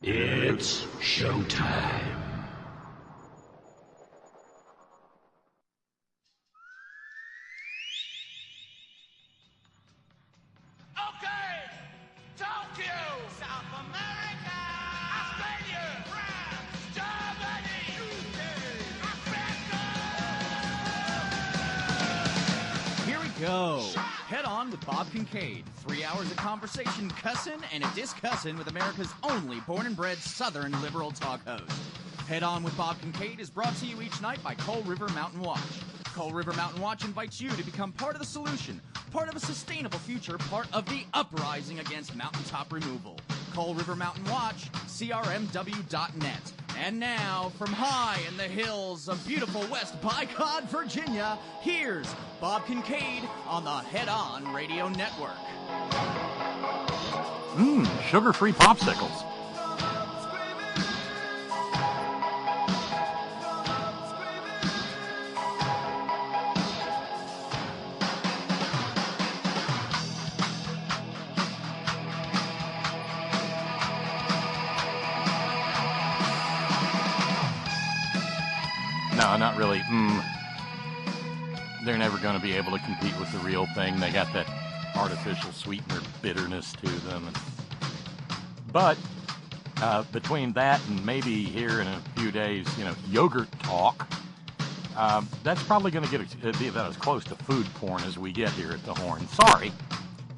It's showtime. Okay! Tokyo! South America! Australia! France! Germany! UK! Africa! Here we go. Head on with Bob Kincaid. 3 hours of conversation, cussin' and a discussin' with America's only born and bred Southern liberal talk host. Head on with Bob Kincaid is brought to you each night by Coal River Mountain Watch. Coal River Mountain Watch invites you to become part of the solution, part of a sustainable future, part of the uprising against mountaintop removal. Coal River Mountain Watch, crmw.net. And now, from high in the hills of beautiful West Bicod, Virginia, here's Bob Kincaid on the Head On Radio Network. Sugar-free popsicles. No, not really. They're never going to be able to compete with the real thing. They got that artificial sweetener bitterness to them. But between that and maybe here in a few days, yogurt talk, that's probably going to be about as close to food porn as we get here at the Horn. Sorry.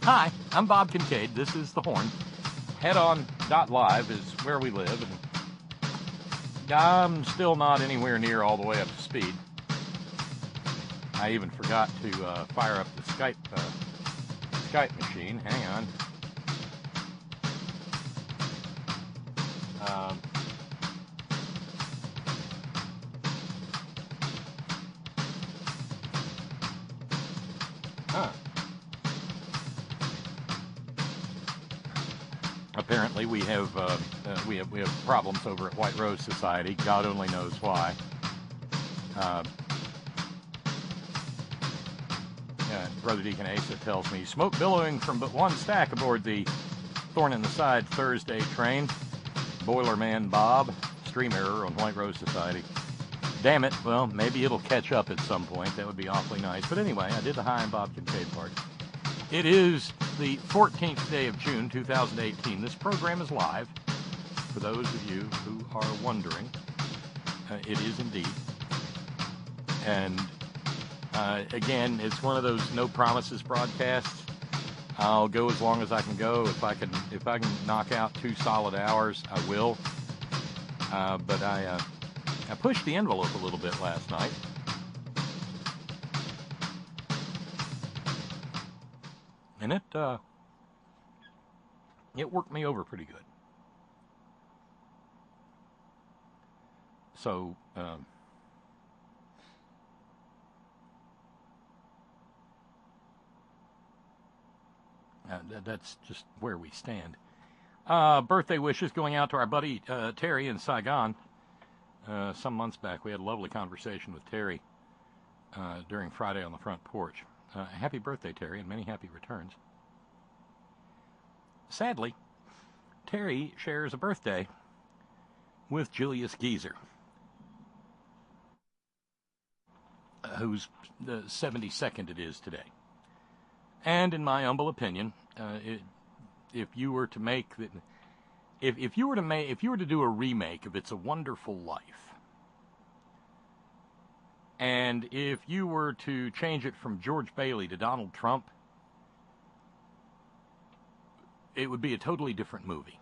Hi, I'm Bob Kincaid. This is the Horn. Headon.live is where we live, and I'm still not anywhere near all the way up to speed. I even forgot to fire up the Skype machine. Hang on. Apparently, we have problems over at White Rose Society. God only knows why. Brother Deacon Asa tells me smoke billowing from but one stack aboard the Thorn in the Side Thursday train. Boilerman Bob, stream error on White Rose Society. Damn it. Well, maybe it'll catch up at some point. That would be awfully nice. But anyway, I did the Hi, I'm Bob Kincaid part. It is the 14th day of June, 2018. This program is live. For those of you who are wondering, it is indeed. And again, it's one of those no promises broadcasts. I'll go as long as I can go. If I can knock out 2 solid hours, I will. But I pushed the envelope a little bit last night. And it worked me over pretty good. So, that's just where we stand. Birthday wishes going out to our buddy Terry in Saigon. Some months back, we had a lovely conversation with Terry during Friday on the Front Porch. Happy birthday, Terry, and many happy returns. Sadly, Terry shares a birthday with Julius Geezer, whose 72nd it is today. And in my humble opinion, if you were to do a remake of It's a Wonderful Life, and if you were to change it from George Bailey to Donald Trump, it would be a totally different movie.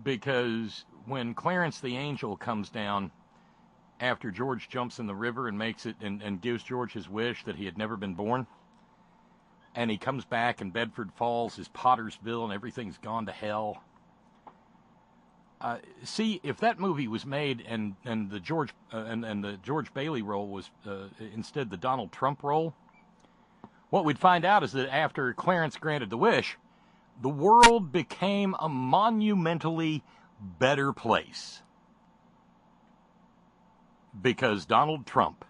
Because when Clarence the Angel comes down after George jumps in the river and makes it and gives George his wish that he had never been born, and he comes back and Bedford Falls is Pottersville and everything's gone to hell. See, if that movie was made and the George Bailey role was instead the Donald Trump role, what we'd find out is that after Clarence granted the wish, the world became a monumentally better place. Because Donald Trump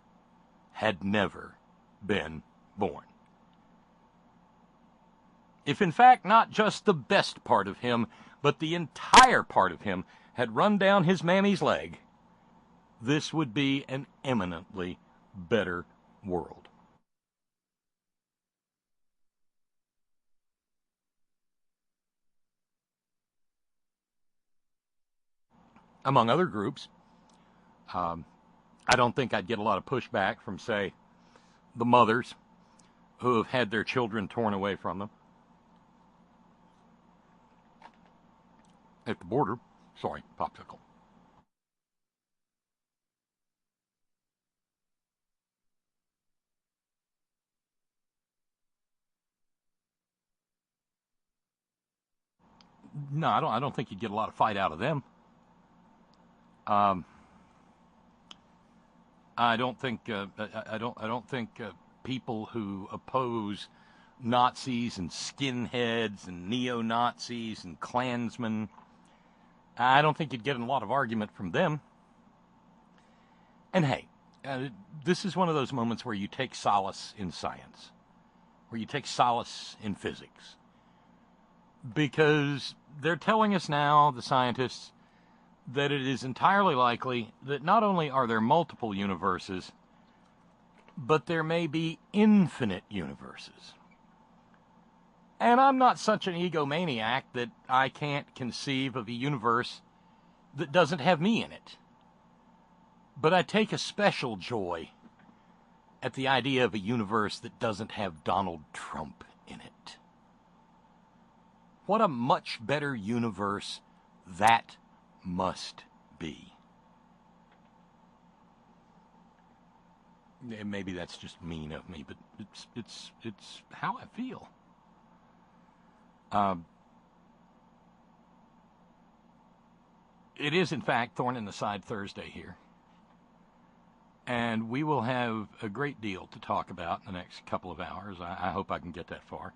had never been born. If in fact not just the best part of him, but the entire part of him had run down his mammy's leg, this would be an eminently better world. Among other groups, I don't think I'd get a lot of pushback from, say, the mothers who have had their children torn away from them at the border. Sorry, popsicle. No, I don't think you'd get a lot of fight out of them. I don't think people who oppose Nazis and skinheads and neo-Nazis and Klansmen, I don't think you'd get a lot of argument from them. And hey, this is one of those moments where you take solace in science, where you take solace in physics, because they're telling us now, the scientists, that it is entirely likely that not only are there multiple universes, but there may be infinite universes. And I'm not such an egomaniac that I can't conceive of a universe that doesn't have me in it. But I take a special joy at the idea of a universe that doesn't have Donald Trump in it. What a much better universe that must be. Maybe that's just mean of me, but it's how I feel. It is, in fact, Thorn in the Side Thursday here. And we will have a great deal to talk about in the next couple of hours. I hope I can get that far.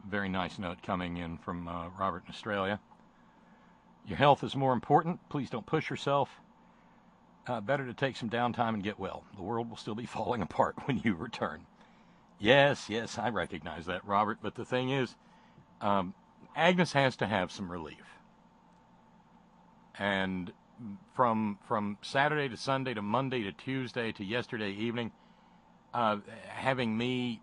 Very nice note coming in from Robert in Australia. Your health is more important. Please don't push yourself. Better to take some downtime and get well. The world will still be falling apart when you return. Yes, I recognize that, Robert. But the thing is, Agnes has to have some relief. And from Saturday to Sunday to Monday to Tuesday to yesterday evening, having me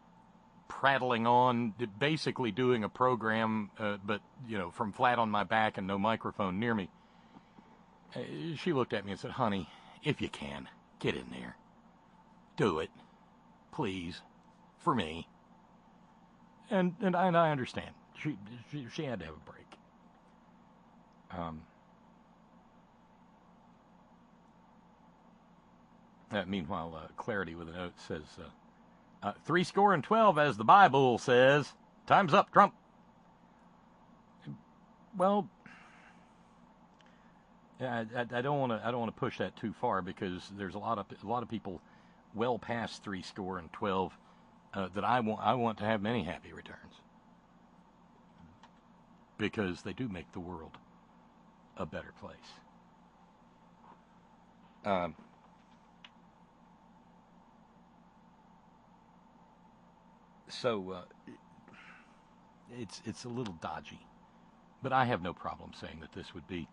prattling on, basically doing a program, but, from flat on my back and no microphone near me, she looked at me and said, "Honey, if you can, get in there. Do it. Please. For me." And I understand. She had to have a break. Meanwhile, Clarity with a note says, 70, as the Bible says. Time's up, Trump. Well, I don't want to push that too far, because there's a lot of people well past 70 that I want to have many happy returns, because they do make the world a better place. So it's a little dodgy, but I have no problem saying that this would be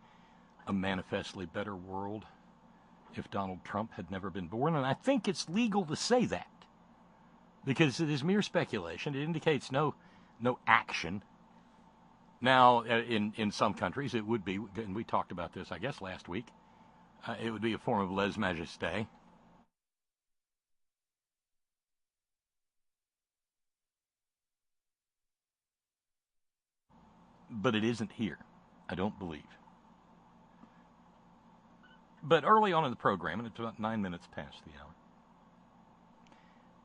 a manifestly better world if Donald Trump had never been born, and I think it's legal to say that, because it is mere speculation. It indicates no action. Now, in some countries, it would be, and we talked about this, I guess, last week, it would be a form of lèse-majesté. But it isn't here, I don't believe. But early on in the program, and it's about 9 minutes past the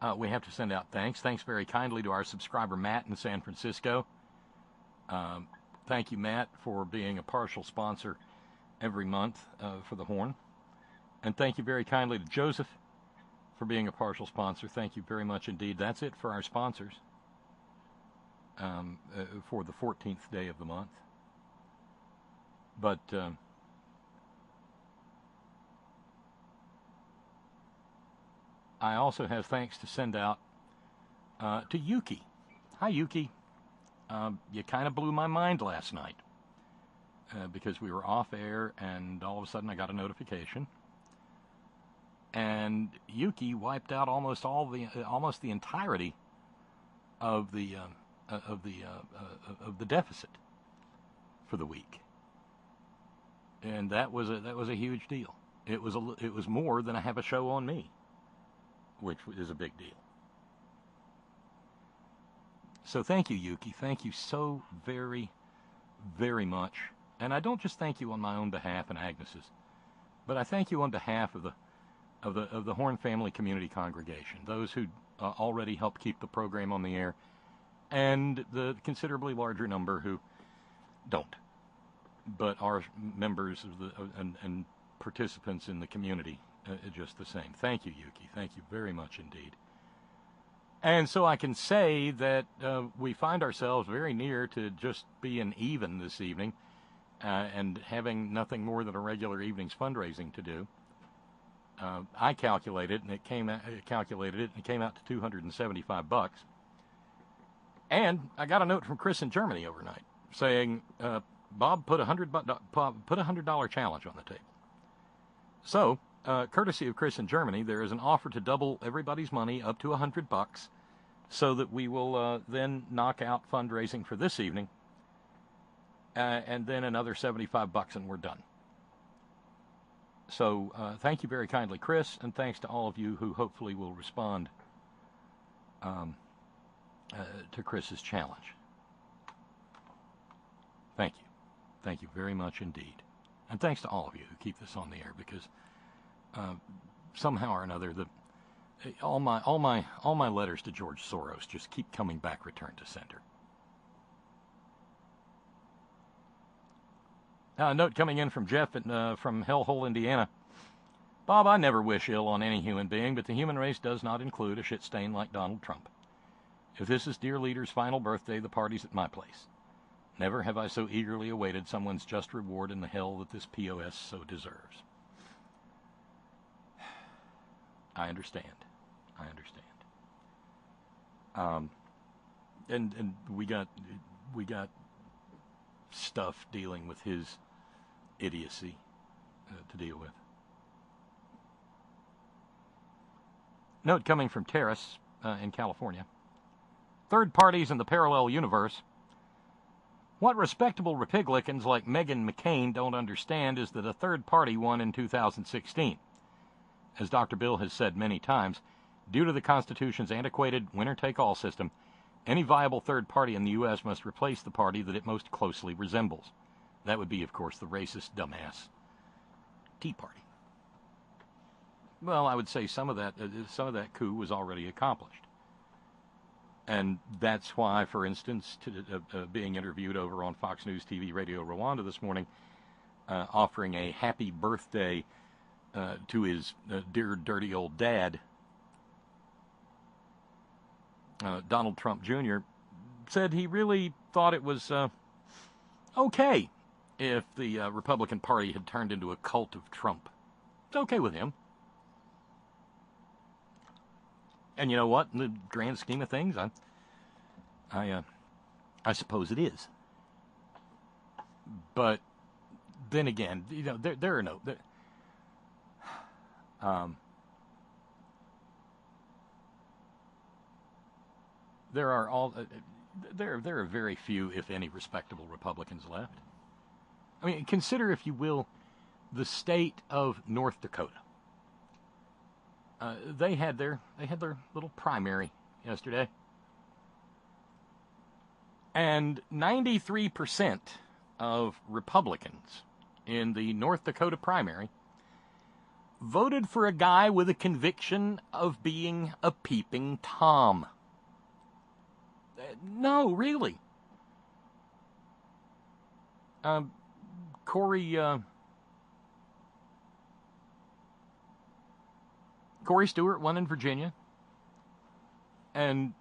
hour, we have to send out thanks. Thanks very kindly to our subscriber, Matt, in San Francisco. Thank you, Matt, for being a partial sponsor every month for the Horn. And thank you very kindly to Joseph for being a partial sponsor. Thank you very much indeed. That's it for our sponsors for the 14th day of the month. But I also have thanks to send out to Yuki. Hi, Yuki. You kind of blew my mind last night. because we were off air, and all of a sudden I got a notification, and Yuki wiped out almost the entirety of the deficit for the week, and that was a huge deal. It was more than I have a show on me, which is a big deal. So thank you, Yuki. Thank you so very, very much. And I don't just thank you on my own behalf and Agnes's, but I thank you on behalf of the Horn Family Community Congregation, those who already help keep the program on the air, and the considerably larger number who don't, but are members of and participants in the community just the same. Thank you, Yuki. Thank you very much indeed. And so I can say that we find ourselves very near to just being even this evening and having nothing more than a regular evening's fundraising to do. I calculated, and it came out to $275. And I got a note from Chris in Germany overnight saying, Bob, put $100 challenge on the table. So, courtesy of Chris in Germany, there is an offer to double everybody's money up to $100, so that we will then knock out fundraising for this evening, and then another $75, and we're done. So, thank you very kindly, Chris, and thanks to all of you who hopefully will respond to Chris's challenge. Thank you. Thank you very much indeed. And thanks to all of you who keep this on the air, because somehow or another, all my letters to George Soros just keep coming back return to sender. A note coming in from Jeff from Hellhole, Indiana. Bob, I never wish ill on any human being, but the human race does not include a shit stain like Donald Trump. If this is dear leader's final birthday, the party's at my place. Never have I so eagerly awaited someone's just reward in the hell that this POS so deserves. I understand. And we got stuff dealing with his idiocy to deal with. Note coming from Terrace in California. Third parties in the parallel universe. What respectable Republicans like Meghan McCain don't understand is that a third party won in 2016. As Dr. Bill has said many times, due to the Constitution's antiquated winner-take-all system, any viable third party in the U.S. must replace the party that it most closely resembles. That would be, of course, the racist, dumbass Tea Party. Well, I would say some of that coup was already accomplished. And that's why, for instance, being interviewed over on Fox News TV Radio Rwanda this morning, offering a happy birthday to his dear dirty old dad, Donald Trump Jr., said he really thought it was okay if the Republican Party had turned into a cult of Trump. It's okay with him. And you know what? In the grand scheme of things, I suppose it is. But then again, you know, there are no. There are very few, if any, respectable Republicans left. I mean, consider, if you will, the state of North Dakota. They had their little primary yesterday, and 93% of Republicans in the North Dakota primary voted for a guy with a conviction of being a peeping Tom. No, really. Corey Stewart won in Virginia and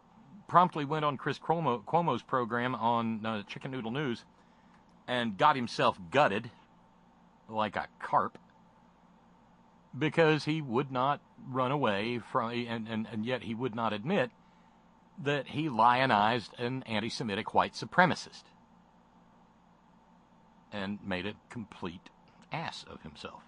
promptly went on Chris Cuomo's program on Chicken Noodle News and got himself gutted like a carp because he would not run away from, and yet he would not admit that he lionized an anti-Semitic white supremacist. and made a complete ass of himself.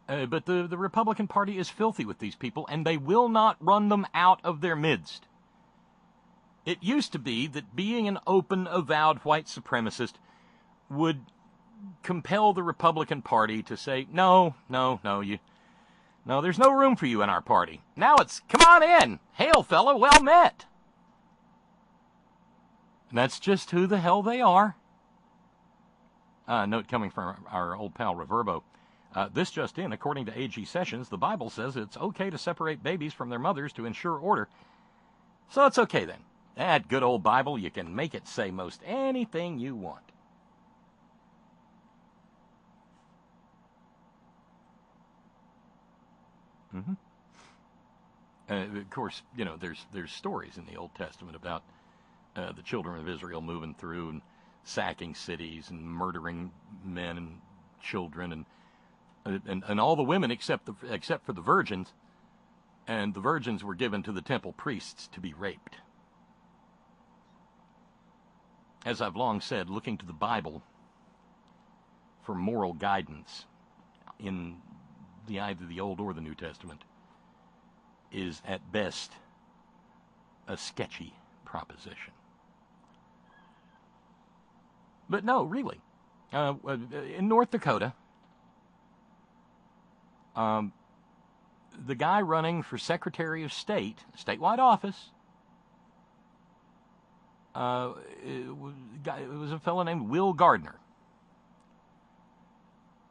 But the Republican Party is filthy with these people, and they will not run them out of their midst. It used to be that being an open, avowed white supremacist would compel the Republican Party to say, no, there's no room for you in our party. Now it's, come on in, hail fella, well met. And that's just who the hell they are. Note coming from our old pal Reverbo. This just in, according to A.G. Sessions, the Bible says it's okay to separate babies from their mothers to ensure order. So it's okay then. That good old Bible, you can make it say most anything you want. Of course, you know, there's stories in the Old Testament about the children of Israel moving through and sacking cities and murdering men and children and all the women except for the virgins, and the virgins were given to the temple priests to be raped. As I've long said, looking to the Bible for moral guidance in either the Old or the New Testament is at best a sketchy proposition. But no, really, in North Dakota, the guy running for Secretary of State, statewide office, it was a fellow named Will Gardner.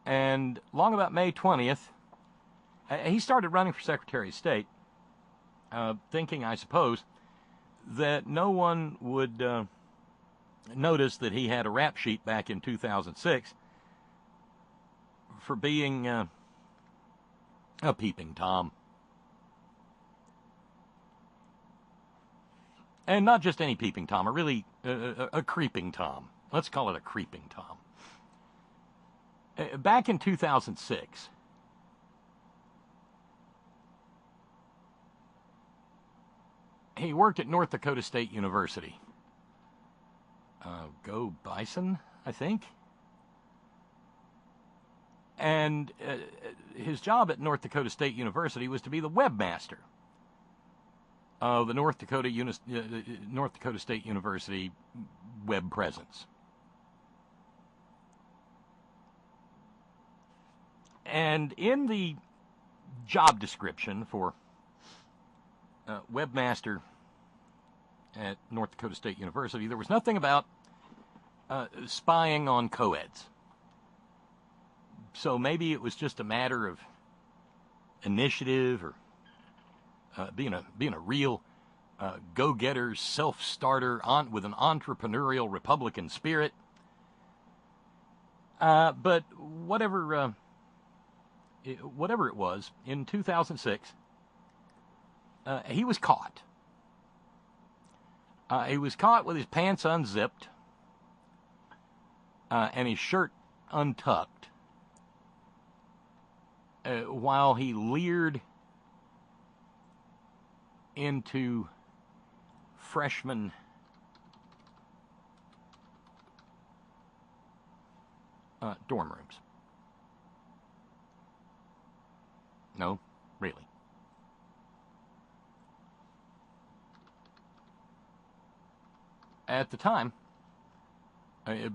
And long about May 20th, he started running for Secretary of State, thinking, I suppose, that no one would notice that he had a rap sheet back in 2006 for being a peeping Tom. And not just any peeping Tom, a creeping Tom. Let's call it a creeping Tom. Back in 2006, he worked at North Dakota State University. Go Bison, I think. And his job at North Dakota State University was to be the webmaster of the North Dakota State University web presence. And in the job description for webmaster at North Dakota State University, there was nothing about spying on co-eds. So maybe it was just a matter of initiative or being a real go-getter, self-starter with an entrepreneurial Republican spirit. But whatever it was, in 2006, he was caught. He was caught with his pants unzipped and his shirt untucked while he leered into freshman dorm rooms. No, really. At the time,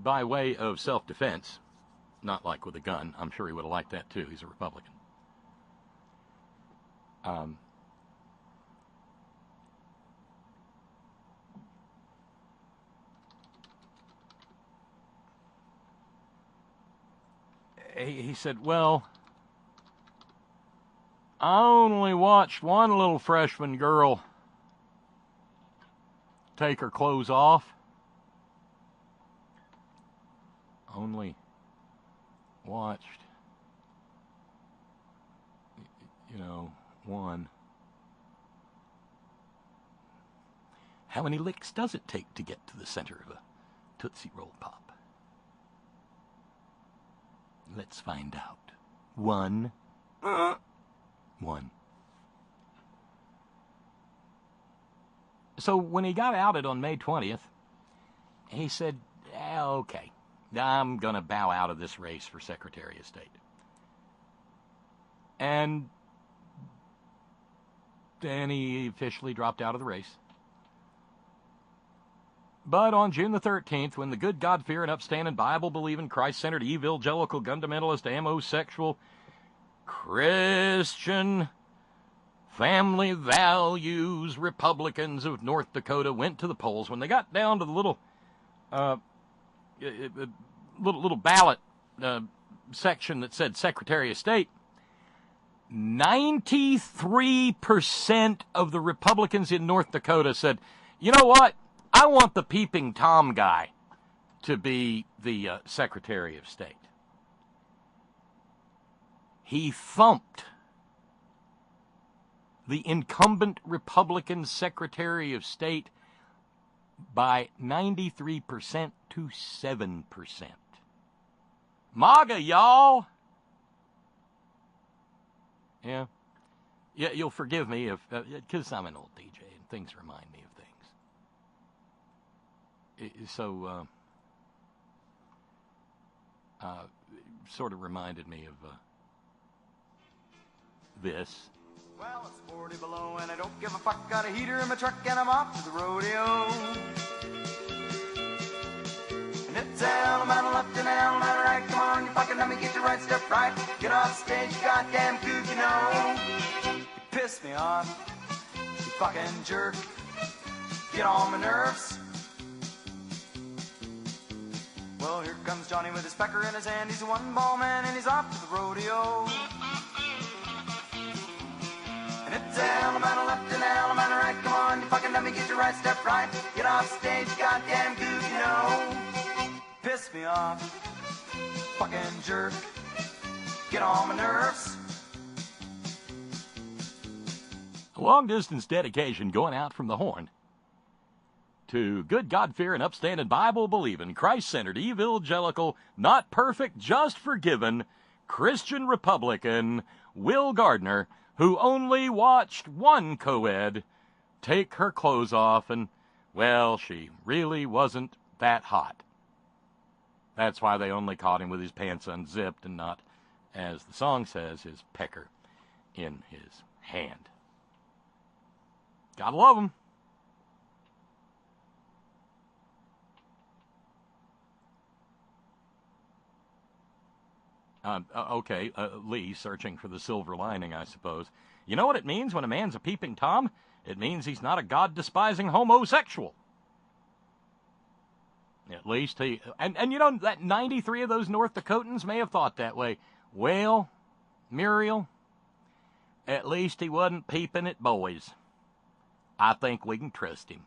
by way of self-defense, not like with a gun, I'm sure he would have liked that too, he's a Republican. He said, well, I only watched one little freshman girl take her clothes off. Only watched, one. How many licks does it take to get to the center of a Tootsie Roll Pop? Let's find out. One. One. So when he got outed on May 20th, he said, okay, I'm going to bow out of this race for Secretary of State. And then he officially dropped out of the race. But on June the 13th, when the good, God-fearing, upstanding, Bible-believing, Christ-centered, evangelical, fundamentalist, amosexual, Christian, family values Republicans of North Dakota went to the polls, when they got down to the little ballot section that said Secretary of State, 93% of the Republicans in North Dakota said, you know what? I want the peeping Tom guy to be the Secretary of State. He thumped the incumbent Republican Secretary of State by 93% to 7%. MAGA, y'all! Yeah, you'll forgive me if, because I'm an old DJ and things remind me of things. So, sort of reminded me of this. Well, it's 40 below and I don't give a fuck. Got a heater in my truck and I'm off to the rodeo. And it's Alabama on the left and Alabama on the right. Come on, you fucking let me get your right step right. Get off stage, you goddamn kook, you know. You piss me off, you fucking jerk. Get on my nerves. Well, here comes Johnny with his pecker in his hand. He's a one-ball man and he's off to the rodeo. And it's Alabama left and Alabama right. Come on, you fucking let me get your right step right. Get off stage, goddamn goose, you know. Piss me off, fucking jerk. Get on my nerves. A long-distance dedication going out from the horn to good, God-fearing, upstanding, Bible-believing, Christ-centered, evangelical, not perfect, just forgiven, Christian Republican Will Gardner, who only watched one co-ed take her clothes off, and, well, she really wasn't that hot. That's why they only caught him with his pants unzipped and not, as the song says, his pecker in his hand. Gotta love him. Okay, Lee, searching for the silver lining, I suppose. You know what it means when a man's a peeping Tom? It means he's not a God-despising homosexual. At least he... And you know, that 93 of those North Dakotans may have thought that way. Well, Muriel, at least he wasn't peeping at boys. I think we can trust him.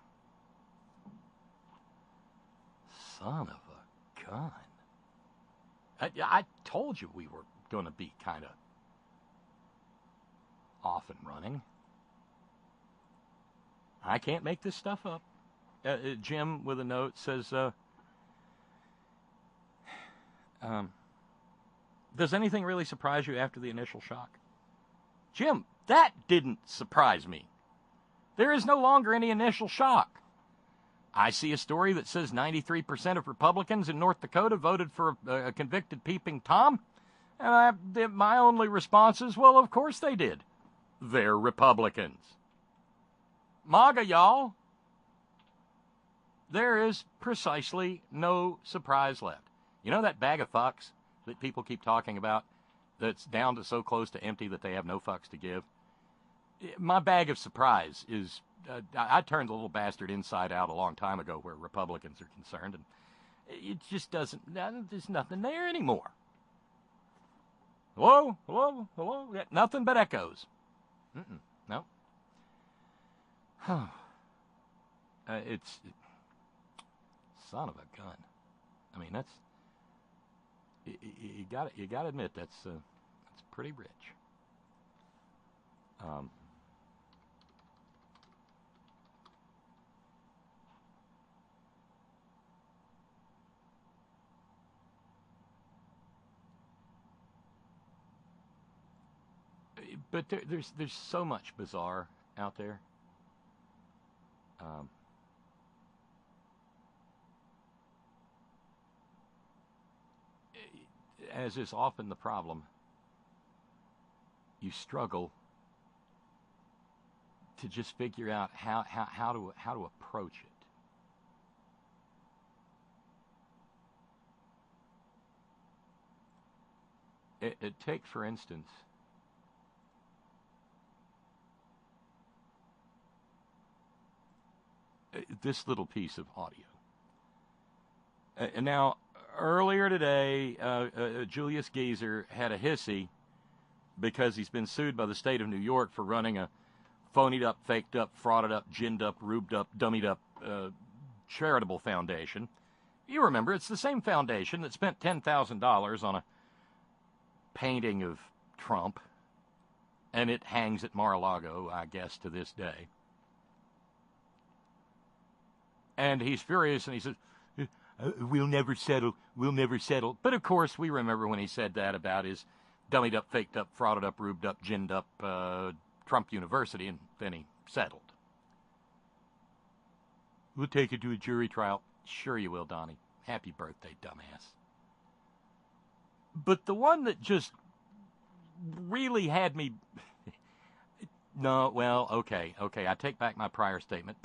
Son of a gun. I told you we were going to be kind of off and running. I can't make this stuff up. Jim, with a note, says, does anything really surprise you after the initial shock? Jim, that didn't surprise me. There is no longer any initial shock. I see a story that says 93% of Republicans in North Dakota voted for a convicted peeping Tom. And my only response is, well, of course they did. They're Republicans. MAGA, y'all. There is precisely no surprise left. You know that bag of fucks that people keep talking about that's down to so close to empty that they have no fucks to give? My bag of surprise is... I turned the little bastard inside out a long time ago where Republicans are concerned, and it just doesn't, there's nothing there anymore. Hello? Hello? Hello? Yeah, nothing but echoes. No. It's son of a gun. I mean, that's, you got to admit, that's pretty rich. But there's so much bizarre out there. as is often the problem, you struggle to just figure out how to approach it. Take, for instance, this little piece of audio. Now, earlier today, Julius Geezer had a hissy because he's been sued by the state of New York for running a phonied up, faked up, frauded up, ginned up, rubed up, dummied up charitable foundation. You remember, it's the same foundation that spent $10,000 on a painting of Trump, and it hangs at Mar-a-Lago, I guess, to this day. And he's furious, and he says, we'll never settle, we'll never settle. But, of course, we remember when he said that about his dummied up, faked up, frauded up, rubed up, ginned up Trump University, and then he settled. We'll take it to a jury trial. Sure you will, Donnie. Happy birthday, dumbass. But the one that just really had me... No, well, okay, I take back my prior statement.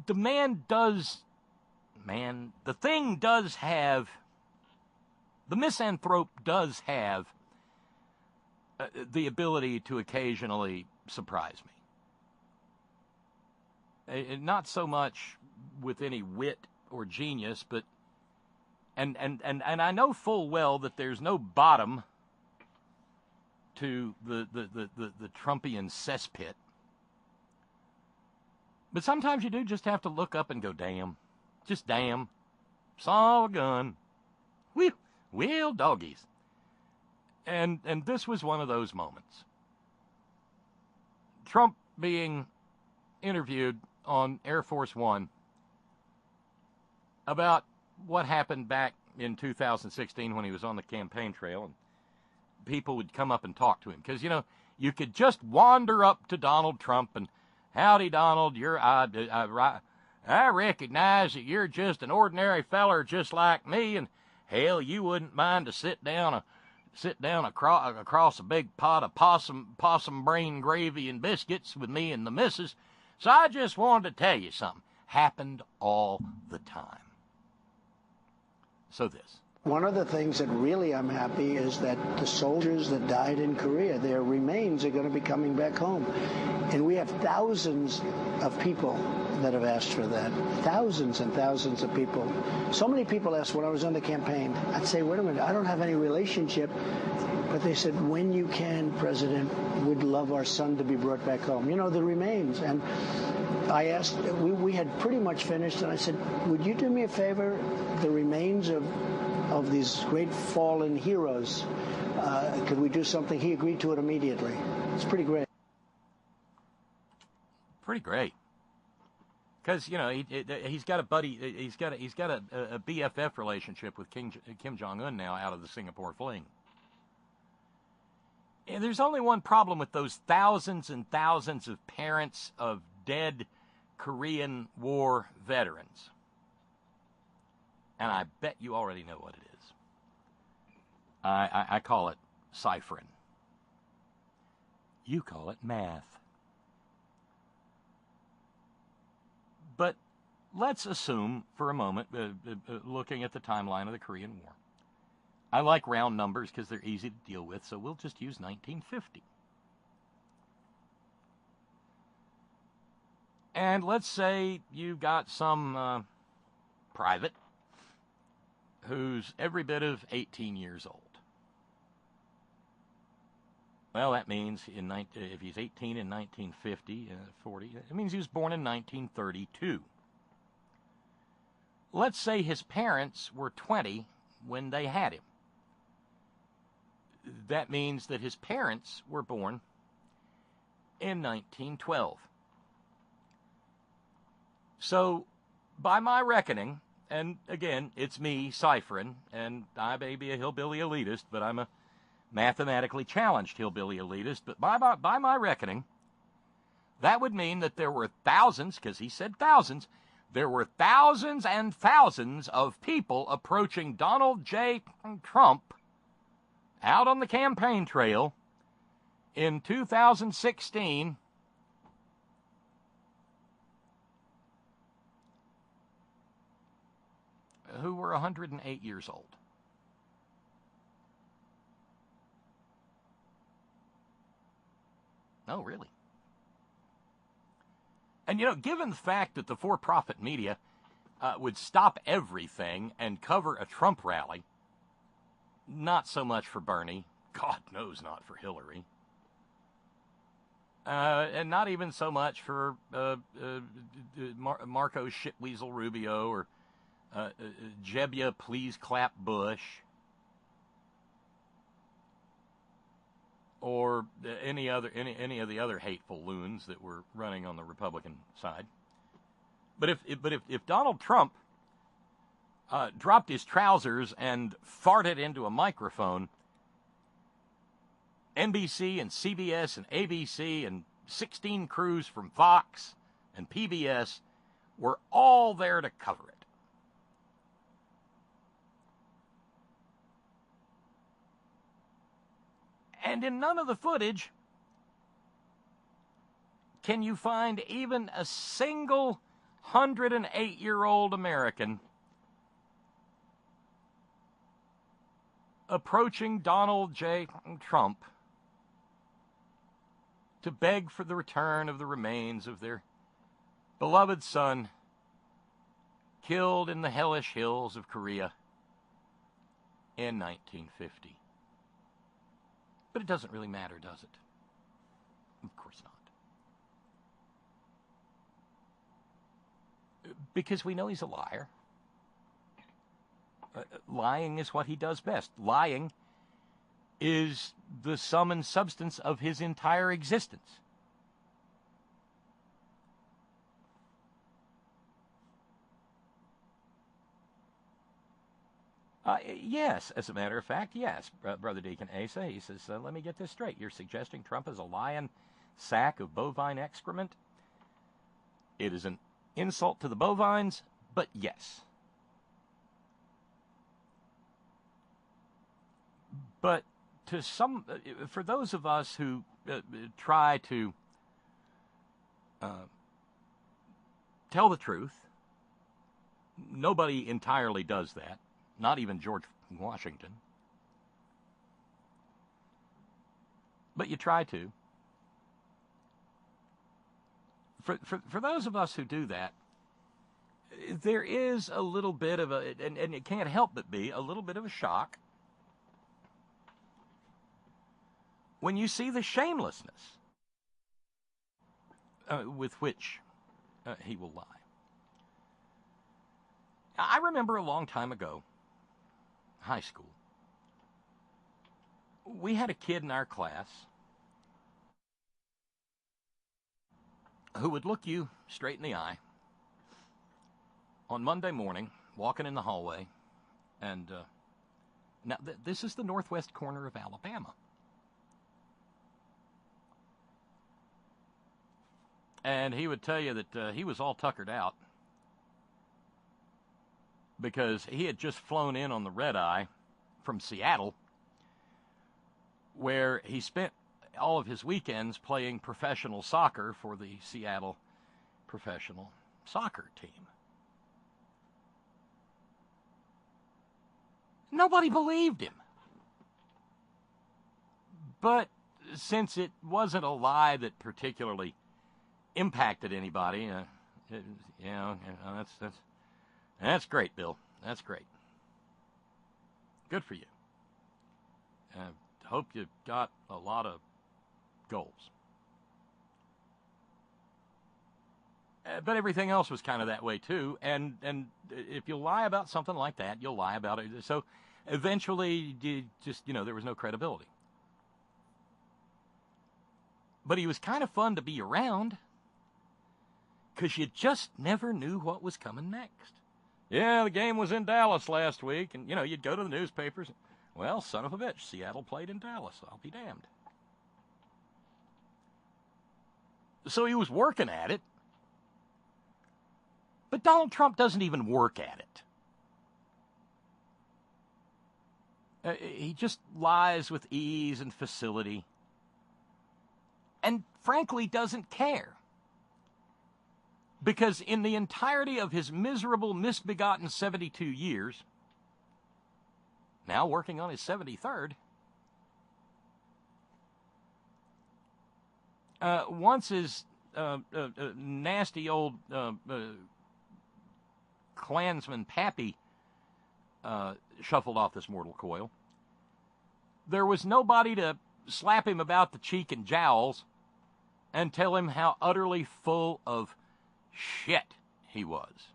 The thing does have, the misanthrope does have the ability to occasionally surprise me. Not so much with any wit or genius, but, and I know full well that there's no bottom to the Trumpian cesspit. But sometimes you do just have to look up and go, damn. Just damn. Saw a gun. Well, doggies. And this was one of those moments. Trump being interviewed on Air Force One about what happened back in 2016 when he was on the campaign trail, and people would come up and talk to him. Because, you know, you could just wander up to Donald Trump and, howdy, Donald, I recognize that you're just an ordinary feller just like me, and hell, you wouldn't mind to sit down across a big pot of possum brain gravy and biscuits with me and the missus. So I just wanted to tell you something. Happened all the time. So this. One of the things that really I'm happy is that the soldiers that died in Korea, their remains are going to be coming back home. And we have thousands of people that have asked for that. Thousands and thousands of people. So many people asked when I was on the campaign, I'd say, wait a minute, I don't have any relationship. But they said, when you can, President, we'd love our son to be brought back home. You know, the remains. And I asked, we had pretty much finished, and I said, would you do me a favor? The remains of these great fallen heroes, could we do something? He agreed to it immediately. It's pretty great. Pretty great. Because, you know, he's got a buddy, he's got a BFF relationship with Kim Jong-un now out of the Singapore fling. And there's only one problem with those thousands and thousands of parents of dead Korean War veterans. And I bet you already know what it is. I call it ciphering. You call it math. But let's assume for a moment, looking at the timeline of the Korean War. I like round numbers because they're easy to deal with, so we'll just use 1950. And let's say you got some private who's every bit of 18 years old. Well, that means if he's 18 in 1950, 40, it means he was born in 1932. Let's say his parents were 20 when they had him. That means that his parents were born in 1912. So, by my reckoning, and again, it's me ciphering, and I may be a hillbilly elitist, but I'm a mathematically challenged hillbilly elitist, but by my reckoning, that would mean that there were thousands, because he said thousands, there were thousands and thousands of people approaching Donald J. Trump out on the campaign trail in 2016 who were 108 years old. Oh, really? And, given the fact that the for-profit media would stop everything and cover a Trump rally, not so much for Bernie, God knows not for Hillary, and not even so much for Marco Shitweasel Rubio or Jebbia Please Clap Bush, or any of the other hateful loons that were running on the Republican side. But if Donald Trump dropped his trousers and farted into a microphone, NBC and CBS and ABC and 16 crews from Fox and PBS were all there to cover it. And in none of the footage can you find even a single 108-year-old American approaching Donald J. Trump to beg for the return of the remains of their beloved son killed in the hellish hills of Korea in 1950. But it doesn't really matter, does it? Of course not. Because we know he's a liar. Lying is what he does best. Lying is the sum and substance of his entire existence. Yes, as a matter of fact, yes, Brother Deacon Asa. He says, let me get this straight. You're suggesting Trump is a lion sack of bovine excrement? It is an insult to the bovines, but yes. But for those of us who try to tell the truth, nobody entirely does that. Not even George Washington. But you try to. For those of us who do that, there is a little bit of and it can't help but be a little bit of a shock when you see the shamelessness with which he will lie. I remember a long time ago, high school, we had a kid in our class who would look you straight in the eye on Monday morning, walking in the hallway, and now this is the northwest corner of Alabama. And he would tell you that he was all tuckered out because he had just flown in on the red eye from Seattle, where he spent all of his weekends playing professional soccer for the Seattle professional soccer team. Nobody believed him. But since it wasn't a lie that particularly impacted anybody, that's great, Bill. That's great. Good for you. Hope you got a lot of goals. But everything else was kind of that way too. And if you lie about something like that, you'll lie about it. So eventually, there was no credibility. But he was kind of fun to be around because you just never knew what was coming next. Yeah, the game was in Dallas last week, and, you'd go to the newspapers. Well, son of a bitch, Seattle played in Dallas. I'll be damned. So he was working at it, But Donald Trump doesn't even work at it. He just lies with ease and facility, and frankly doesn't care. Because in the entirety of his miserable, misbegotten 72 years, now working on his 73rd, once his nasty old Klansman Pappy shuffled off this mortal coil, there was nobody to slap him about the cheek and jowls and tell him how utterly full of shit he was.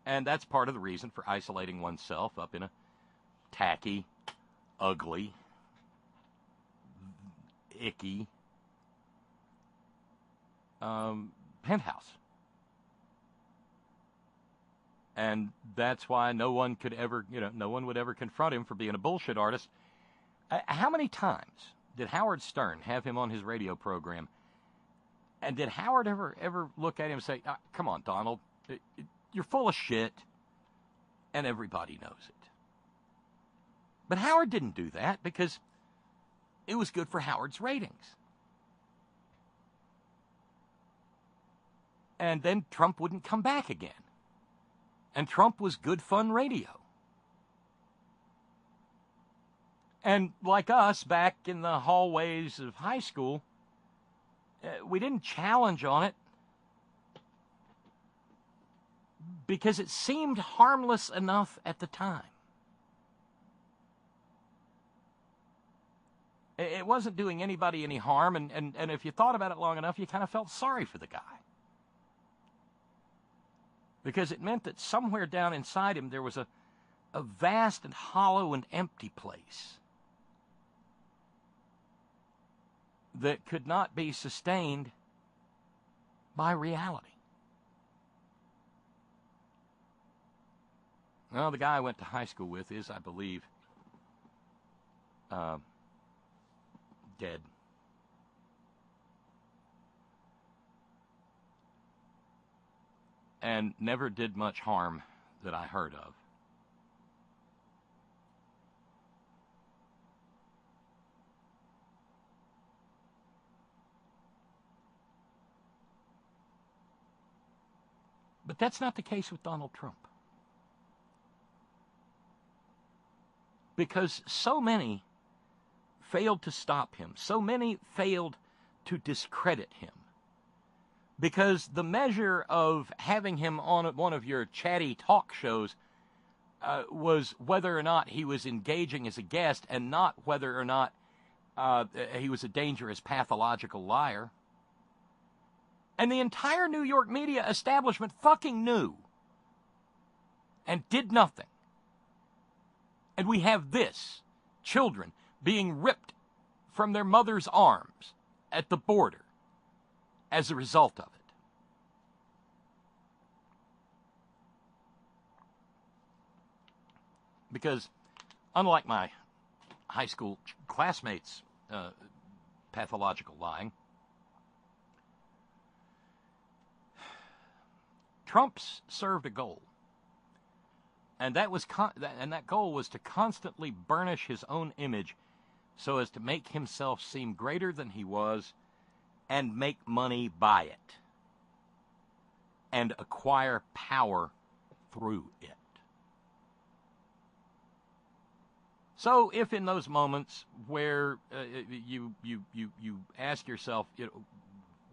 And that's part of the reason for isolating oneself up in a tacky, ugly, icky penthouse. And that's why no one could ever, no one would ever confront him for being a bullshit artist. How many times did Howard Stern have him on his radio program? And did Howard ever look at him and say, come on, Donald, you're full of shit, and everybody knows it. But Howard didn't do that because it was good for Howard's ratings. And then Trump wouldn't come back again. And Trump was good fun radio. And like us back in the hallways of high school, we didn't challenge on it because it seemed harmless enough at the time. It wasn't doing anybody any harm, and if you thought about it long enough, you kind of felt sorry for the guy. Because it meant that somewhere down inside him there was a vast and hollow and empty place that could not be sustained by reality. Well, the guy I went to high school with is, I believe, dead. And never did much harm that I heard of. But that's not the case with Donald Trump. Because so many failed to stop him. So many failed to discredit him. Because the measure of having him on one of your chatty talk shows was whether or not he was engaging as a guest and not whether or not he was a dangerous pathological liar. And the entire New York media establishment fucking knew and did nothing. And we have this, children being ripped from their mother's arms at the border as a result of it. Because unlike my high school classmates' pathological lying, Trump's served a goal. And that goal was to constantly burnish his own image so as to make himself seem greater than he was and make money by it and acquire power through it. So if in those moments where you ask yourself,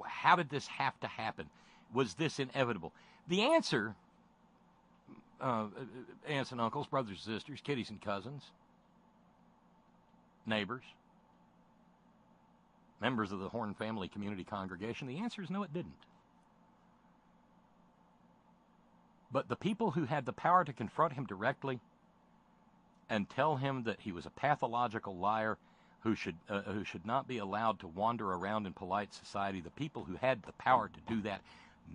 how did this have to happen? Was this inevitable? The answer, aunts and uncles, brothers and sisters, kiddies and cousins, neighbors, members of the Horn Family Community Congregation, the answer is no, it didn't. But the people who had the power to confront him directly and tell him that he was a pathological liar who should not be allowed to wander around in polite society, the people who had the power to do that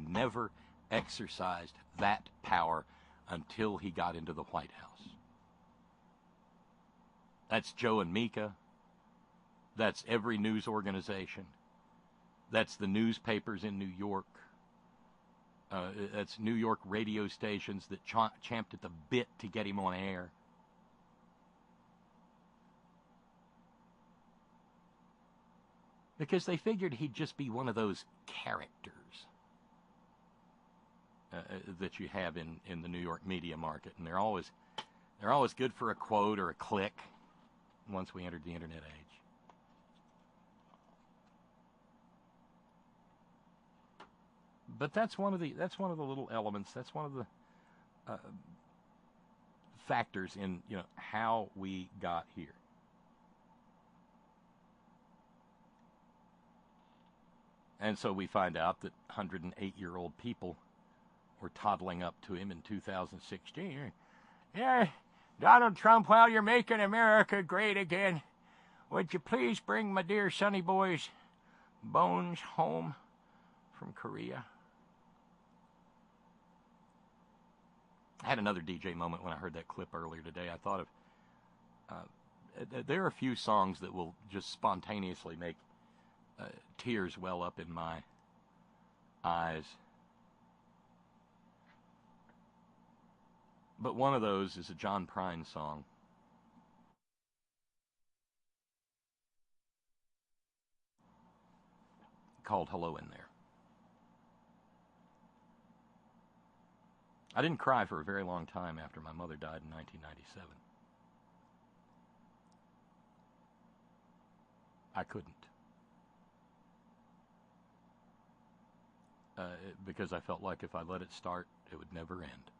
never exercised that power until he got into the White House. That's Joe and Mika. That's every news organization. That's the newspapers in New York. That's New York radio stations that champed at the bit to get him on air. Because they figured he'd just be one of those characters that you have in the New York media market, and they're always good for a quote or a click. Once we entered the internet age, but that's one of the little elements. That's one of the factors in how we got here. And so we find out that 108-year-old people were toddling up to him in 2016. Yeah, Donald Trump, while you're making America great again, would you please bring my dear sonny boy's bones home from Korea? I had another DJ moment when I heard that clip earlier today. I thought of, there are a few songs that will just spontaneously make tears well up in my eyes. But one of those is a John Prine song. Called Hello in There. I didn't cry for a very long time after my mother died in 1997. I couldn't. Because I felt like if I let it start, it would never end.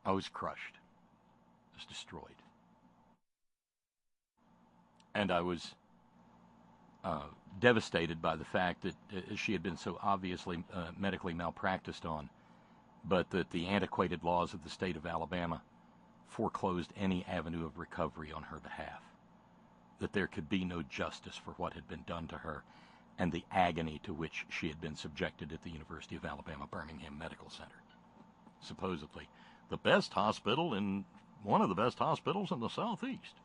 I was crushed. I was destroyed. And I was devastated by the fact that she had been so obviously medically malpracticed on, but that the antiquated laws of the state of Alabama foreclosed any avenue of recovery on her behalf. That there could be no justice for what had been done to her and the agony to which she had been subjected at the University of Alabama Birmingham Medical Center. Supposedly the best hospital in one of the best hospitals in the Southeast.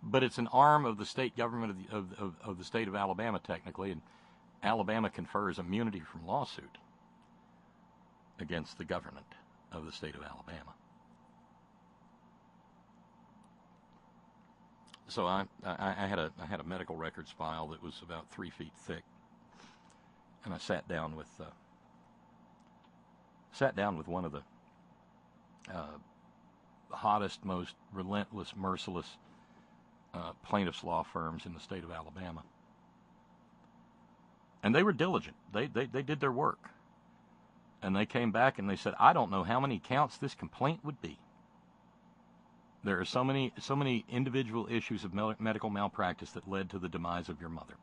But it's an arm of the state government of the state of Alabama, technically, and Alabama confers immunity from lawsuit against the government of the state of Alabama. So I had a medical records file that was about 3 feet thick, and I sat down with one of the hottest, most relentless, merciless plaintiffs' law firms in the state of Alabama, and they were diligent. They did their work, and they came back and they said, I don't know how many counts this complaint would be. There are so many individual issues of medical malpractice that led to the demise of your mother.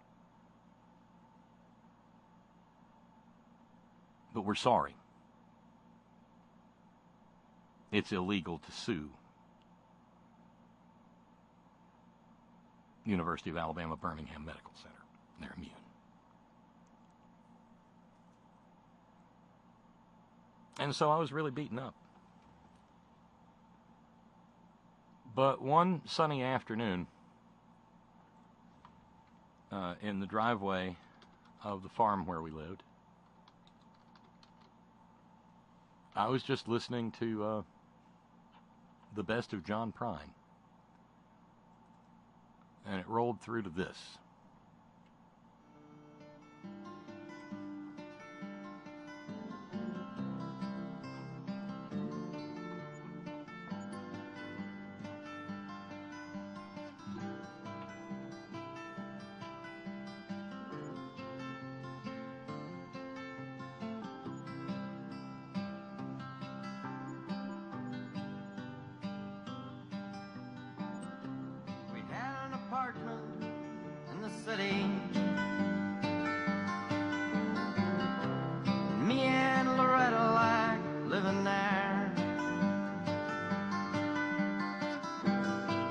But we're sorry. It's illegal to sue University of Alabama Birmingham Medical Center. They're immune. And so I was really beaten up. But one sunny afternoon, in the driveway of the farm where we lived, I was just listening to the best of John Prine. And it rolled through to this. In the city, me and Loretta like living there.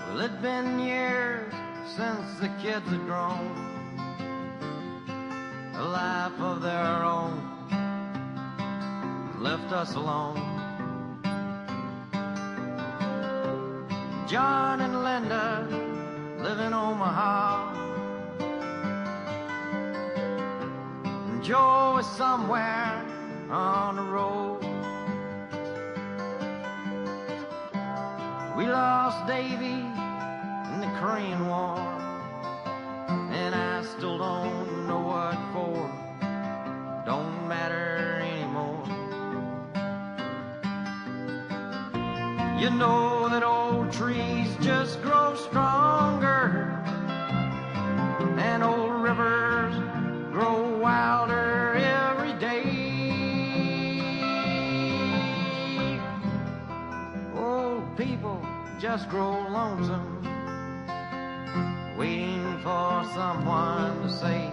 Well, it'd been years since the kids had grown a life of their own, left us alone. John and Linda live in Omaha. Joe is somewhere on the road. We lost Davy in the Korean War, and I still don't know what for. Don't matter anymore. You know that old trees just grow stronger, and old rivers grow wilder every day. Old people just grow lonesome, waiting for someone to say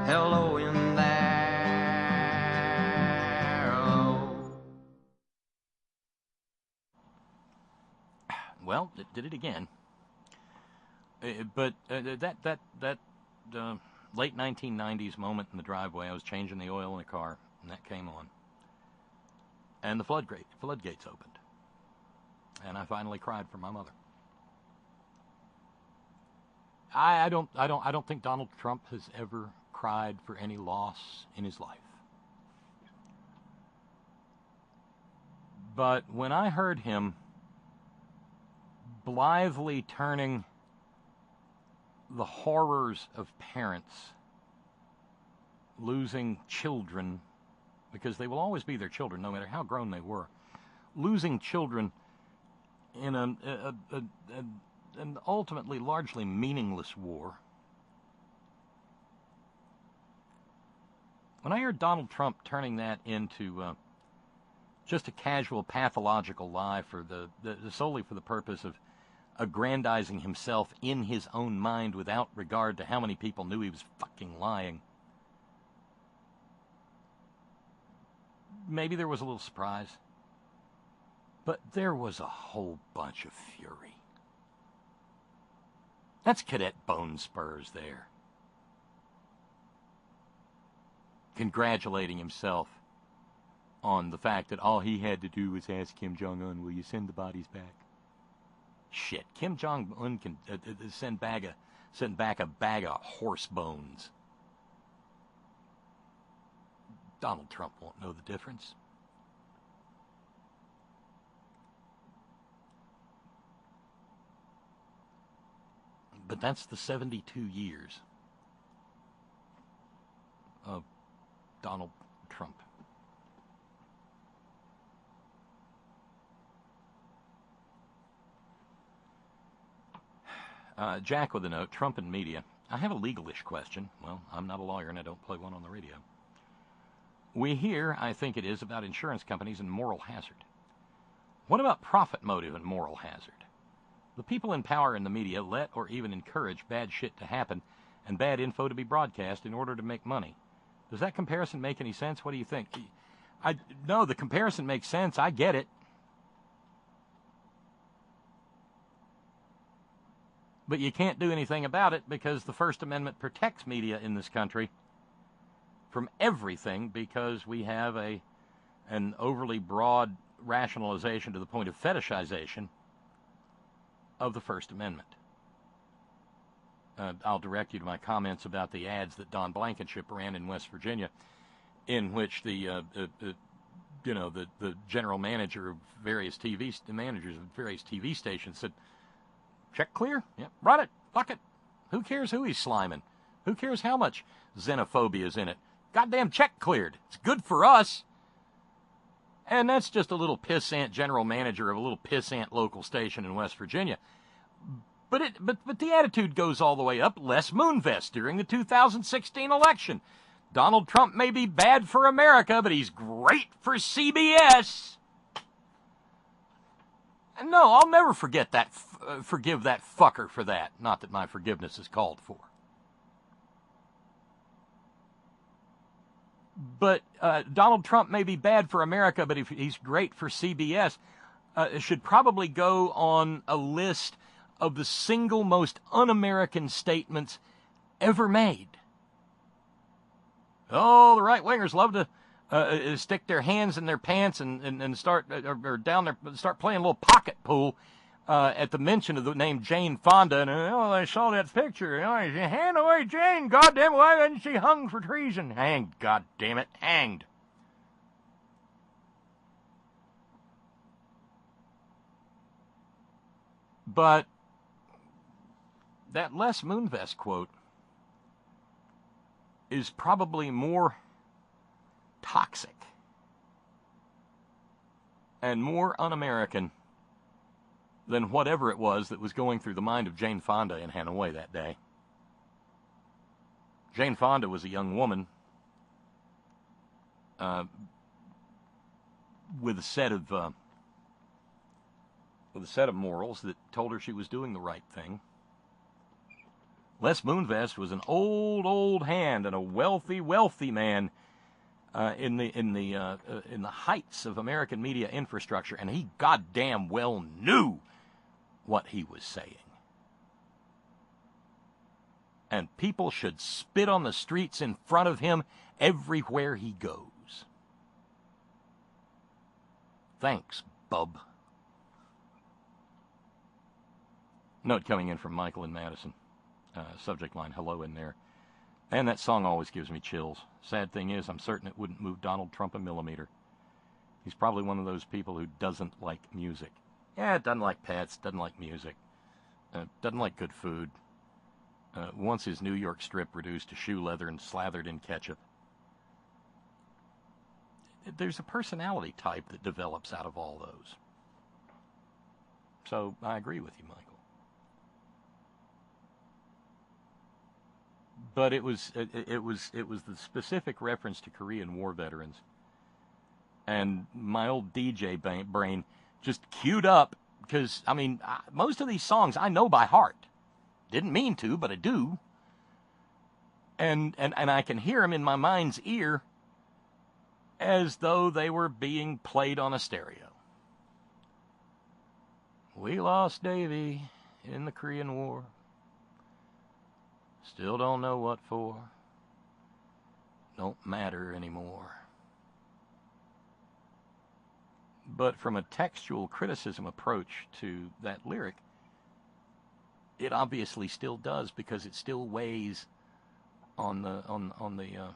hello in there. Hello. Well, it did it again. But that late 1990s moment in the driveway, I was changing the oil in the car, and that came on, and the floodgates opened, and I finally cried for my mother. I don't think Donald Trump has ever cried for any loss in his life. But when I heard him blithely turning the horrors of parents losing children, because they will always be their children, no matter how grown they were, losing children in an ultimately largely meaningless war. When I heard Donald Trump turning that into just a casual pathological lie for solely for the purpose of aggrandizing himself in his own mind without regard to how many people knew he was fucking lying, maybe there was a little surprise, but there was a whole bunch of fury. That's Cadet Bone Spurs there, congratulating himself on the fact that all he had to do was ask Kim Jong-un, will you send the bodies back? Shit, Kim Jong-un can send back a bag of horse bones. Donald Trump won't know the difference. But that's the 72 years of Donald Trump. Jack with a note, Trump and media. I have a legal-ish question. Well, I'm not a lawyer and I don't play one on the radio. We hear, I think it is, about insurance companies and moral hazard. What about profit motive and moral hazard? The people in power in the media let or even encourage bad shit to happen and bad info to be broadcast in order to make money. Does that comparison make any sense? What do you think? No, the comparison makes sense. I get it. But you can't do anything about it because the First Amendment protects media in this country from everything, because we have an overly broad rationalization to the point of fetishization of the First Amendment. I'll direct you to my comments about the ads that Don Blankenship ran in West Virginia, in which the general manager of various managers of various TV stations said, check clear? Yep, run it, fuck it. Who cares who he's sliming? Who cares how much xenophobia is in it? Goddamn check cleared. It's good for us. And that's just a little pissant general manager of a little pissant local station in West Virginia. But the attitude goes all the way up. Les Moonves during the 2016 election. Donald Trump may be bad for America, but he's great for CBS. And no, I'll never forgive that fucker for that. Not that my forgiveness is called for. But Donald Trump may be bad for America, but if he's great for CBS, it should probably go on a list of the single most un-American statements ever made. Oh, the right-wingers love to stick their hands in their pants and start playing a little pocket pool at the mention of the name Jane Fonda, and I saw that picture. Hanoi Jane, goddamn, why wasn't she hung for treason? Hanged, goddamn it, hanged. But that Les Moonves quote is probably more toxic and more un-American than whatever it was that was going through the mind of Jane Fonda in Hanoi that day. Jane Fonda was a young woman with a set of morals that told her she was doing the right thing. Les Moonves was an old hand and a wealthy man in the heights of American media infrastructure, and he goddamn well knew what he was saying. And people should spit on the streets in front of him everywhere he goes. Thanks, bub. Note coming in from Michael in Madison. Subject line, hello in there. And that song always gives me chills. Sad thing is, I'm certain it wouldn't move Donald Trump a millimeter. He's probably one of those people who doesn't like music. Yeah, doesn't like pets, doesn't like music, doesn't like good food. Wants his New York strip reduced to shoe leather and slathered in ketchup. There's a personality type that develops out of all those. So I agree with you, Michael. But it was the specific reference to Korean War veterans, and my old DJ brain just queued up because most of these songs I know by heart. Didn't mean to, but I do. And I can hear them in my mind's ear as though they were being played on a stereo. We lost Davy in the Korean War. Still don't know what for. Don't matter anymore. But from a textual criticism approach to that lyric, it obviously still does, because it still weighs on the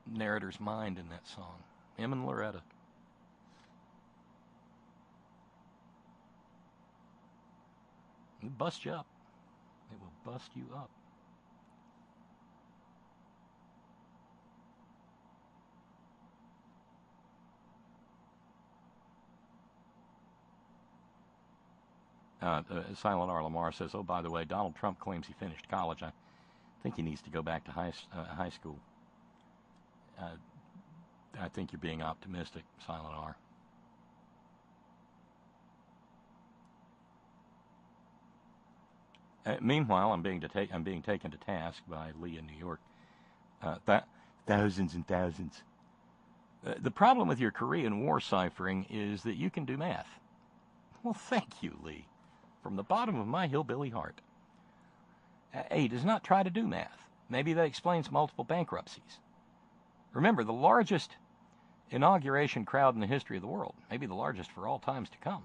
narrator's mind in that song. Him and Loretta. It'll bust you up. It will bust you up. Silent R. Lamar says, oh, by the way, Donald Trump claims he finished college. I think he needs to go back to high school. I think you're being optimistic, Silent R. Meanwhile, I'm being taken to task by Lee in New York. Thousands and thousands. The problem with your Korean War ciphering is that you can do math. Well, thank you, Lee, from the bottom of my hillbilly heart. A does not try to do math. Maybe that explains multiple bankruptcies. Remember, the largest inauguration crowd in the history of the world, maybe the largest for all times to come.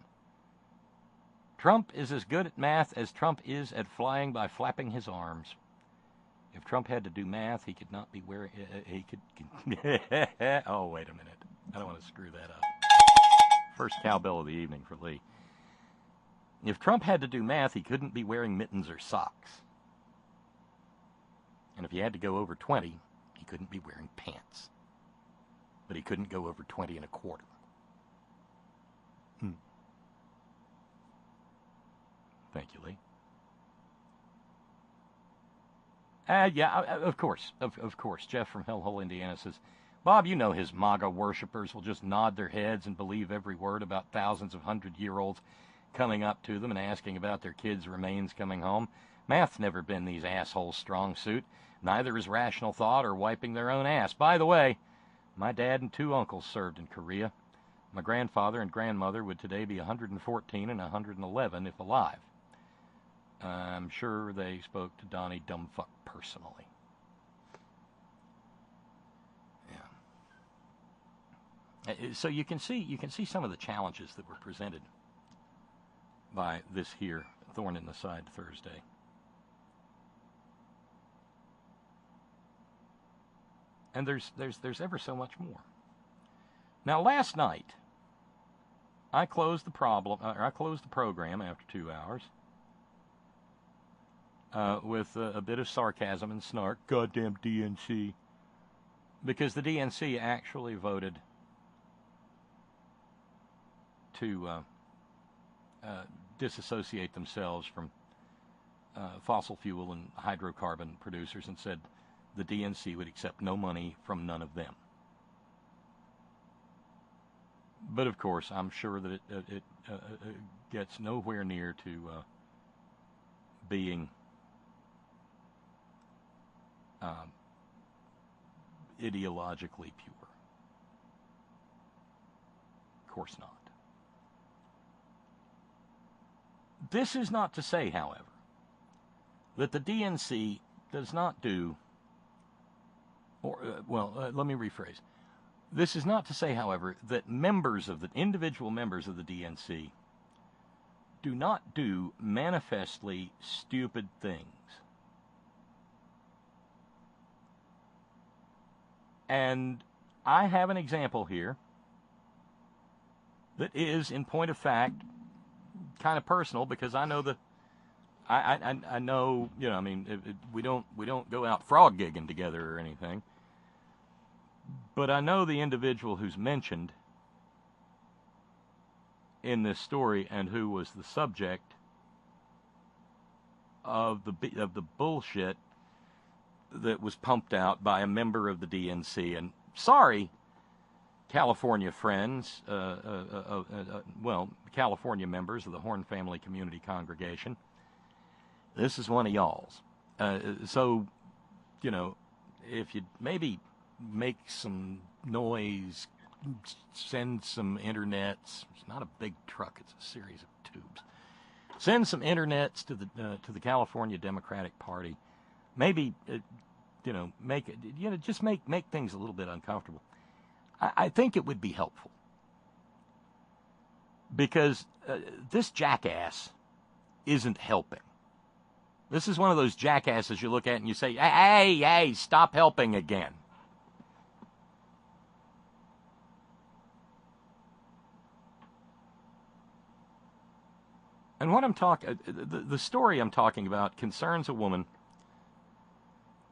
Trump is as good at math as Trump is at flying by flapping his arms. If Trump had to do math, he could not be wearing... he could... Oh, wait a minute. I don't want to screw that up. First cowbell of the evening for Lee. If Trump had to do math, he couldn't be wearing mittens or socks. And if he had to go over 20, he couldn't be wearing pants. But he couldn't go over 20 and a quarter. Thank you, Lee. Yeah, of course. Of course. Jeff from Hellhole, Indiana says, Bob, you know his MAGA worshippers will just nod their heads and believe every word about thousands of 100-year-olds coming up to them and asking about their kids' remains coming home. Math's never been these assholes' strong suit. Neither is rational thought or wiping their own ass. By the way, my dad and 2 uncles served in Korea. My grandfather and grandmother would today be 114 and 111 if alive. I'm sure they spoke to Donnie Dumbfuck personally. Yeah. So you can see some of the challenges that were presented by this here thorn in the side Thursday. And there's ever so much more. Now, last night, I closed the program after 2 hours with a bit of sarcasm and snark. Goddamn DNC. Because the DNC actually voted to disassociate themselves from fossil fuel and hydrocarbon producers and said the DNC would accept no money from none of them. But of course, I'm sure that it gets nowhere near to being ideologically pure. Of course not. This is not to say, however, that the DNC does not do, or, let me rephrase. This is not to say, however, that individual members of the DNC do not do manifestly stupid things. And I have an example here that is, in point of fact, kind of personal, because I know I know, I mean, we don't go out frog gigging together or anything. But I know the individual who's mentioned in this story and who was the subject of the bullshit that was pumped out by a member of the DNC. And sorry, California friends, California members of the Horn Family Community Congregation, this is one of y'all's. So, if you maybe make some noise, send some internets. It's not a big truck; it's a series of tubes. Send some internets to the California Democratic Party. Maybe, make it. Just make things a little bit uncomfortable. I think it would be helpful because this jackass isn't helping. This is one of those jackasses you look at and you say, "Hey, stop helping again." And what I'm talking, the story I'm talking about concerns a woman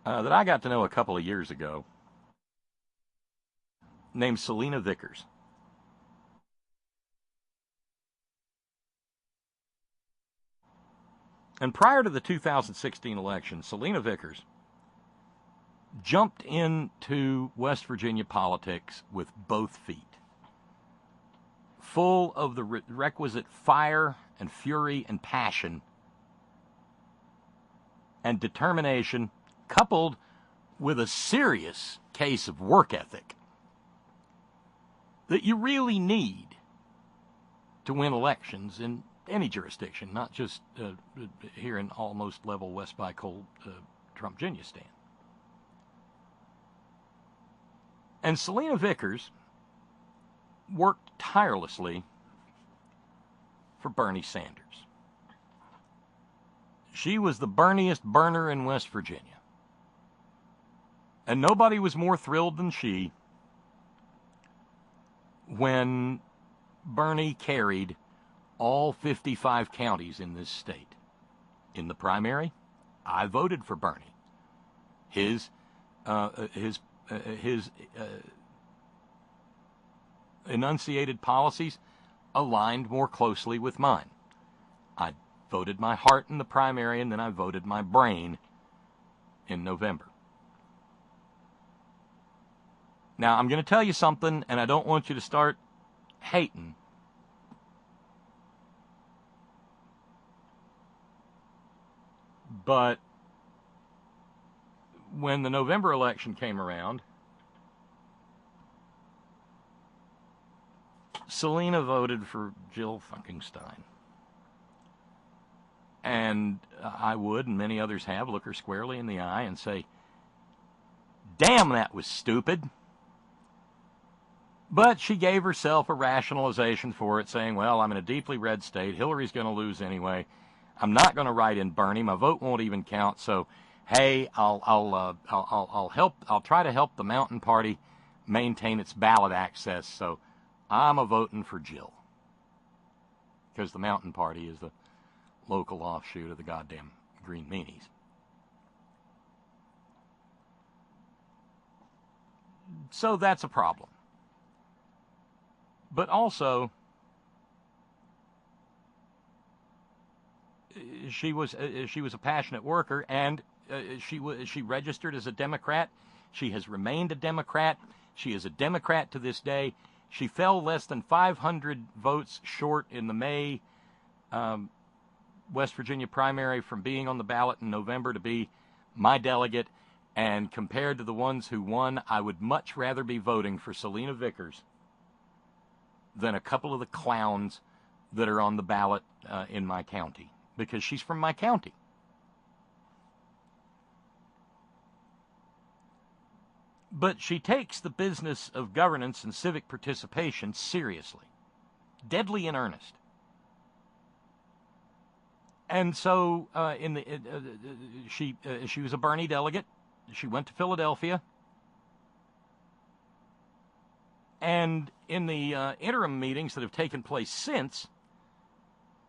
that I got to know a couple of years ago, named Selena Vickers. And prior to the 2016 election, Selena Vickers jumped into West Virginia politics with both feet, full of the requisite fire and fury and passion and determination, coupled with a serious case of work ethic that you really need to win elections in any jurisdiction, not just here in almost level West by Cold Trump-Ginistan. And Selena Vickers worked tirelessly for Bernie Sanders. She was the burniest burner in West Virginia. And nobody was more thrilled than she when Bernie carried all 55 counties in this state. In the primary, I voted for Bernie. His enunciated policies aligned more closely with mine. I voted my heart in the primary, and then I voted my brain in November. Now, I'm going to tell you something, and I don't want you to start hating. But when the November election came around, Selena voted for Jill fucking Stein. And I would, and many others have, look her squarely in the eye and say, damn, that was stupid. But she gave herself a rationalization for it, saying, well, I'm in a deeply red state. Hillary's going to lose anyway. I'm not going to write in Bernie. My vote won't even count. So, hey, I'll help. I'll try to help the Mountain Party maintain its ballot access. So, I'm voting for Jill, because the Mountain Party is the local offshoot of the goddamn Green Meanies. So that's a problem. But also, she was a passionate worker, and she registered as a Democrat. She has remained a Democrat. She is a Democrat to this day. She fell less than 500 votes short in the May West Virginia primary from being on the ballot in November to be my delegate. And compared to the ones who won, I would much rather be voting for Selena Vickers than a couple of the clowns that are on the ballot in my county, because she's from my county. But she takes the business of governance and civic participation seriously, deadly in earnest. And so she was a Bernie delegate. She went to Philadelphia. And in the interim meetings that have taken place since,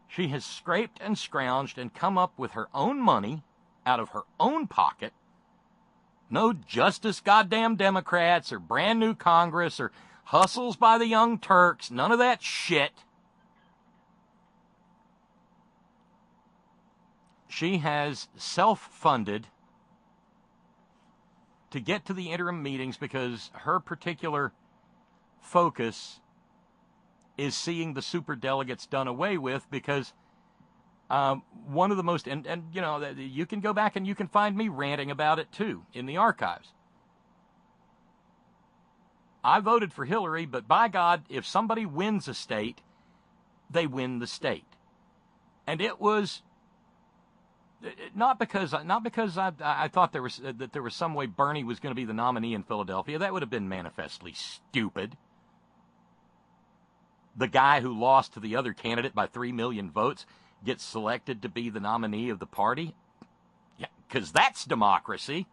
she has scraped and scrounged and come up with her own money out of her own pocket. No Justice goddamn Democrats or brand new Congress or hustles by the Young Turks. None of that shit. She has self-funded to get to the interim meetings because her particular focus is seeing the SuperDelegates done away with, because one of the most, and you know, you can go back and you can find me ranting about it too in the archives. I voted for Hillary, but by God, if somebody wins a state, they win the state. And it was not because I thought there was some way Bernie was going to be the nominee in Philadelphia. That would have been manifestly stupid. The guy who lost to the other candidate by 3 million votes gets selected to be the nominee of the party? Yeah, because that's democracy.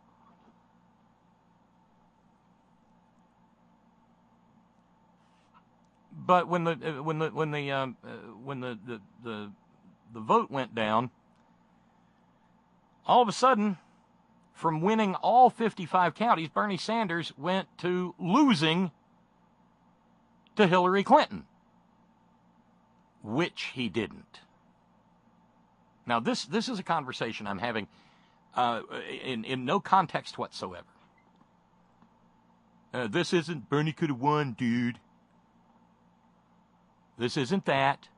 But when the vote went down, all of a sudden, from winning all 55 counties, Bernie Sanders went to losing to Hillary Clinton, which he didn't. Now, this is a conversation I'm having in no context whatsoever. This isn't Bernie could have won, dude. This isn't that.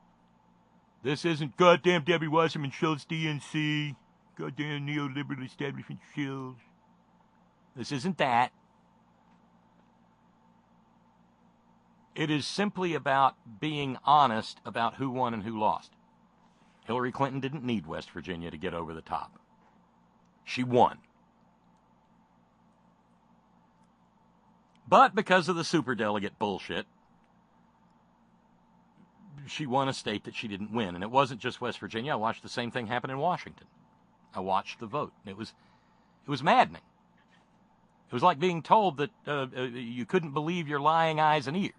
This isn't goddamn Debbie Wasserman Schultz DNC. Goddamn neoliberal establishment shills. This isn't that. It is simply about being honest about who won and who lost. Hillary Clinton didn't need West Virginia to get over the top. She won. But because of the SuperDelegate bullshit, she won a state that she didn't win. And it wasn't just West Virginia. I watched the same thing happen in Washington. I watched the vote. It was maddening. It was like being told that you couldn't believe your lying eyes and ears.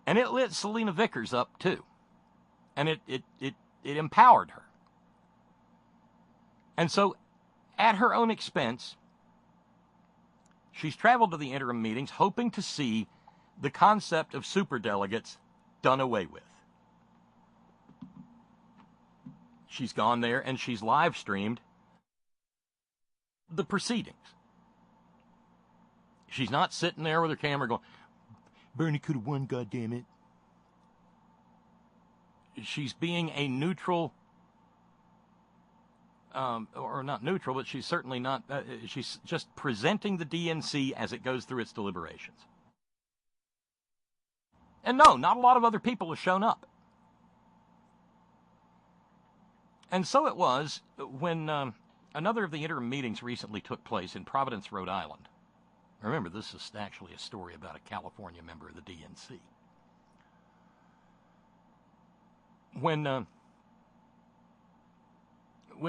And it lit Selena Vickers up, too. And it empowered her. And so, at her own expense, she's traveled to the interim meetings hoping to see the concept of SuperDelegates done away with. She's gone there and she's live streamed the proceedings. She's not sitting there with her camera going, Bernie could have won, goddammit. She's being a neutral, or not neutral, but she's certainly not, she's just presenting the DNC as it goes through its deliberations. And no, not a lot of other people have shown up. And so it was when another of the interim meetings recently took place in Providence, Rhode Island. Remember, this is actually a story about a California member of the DNC. When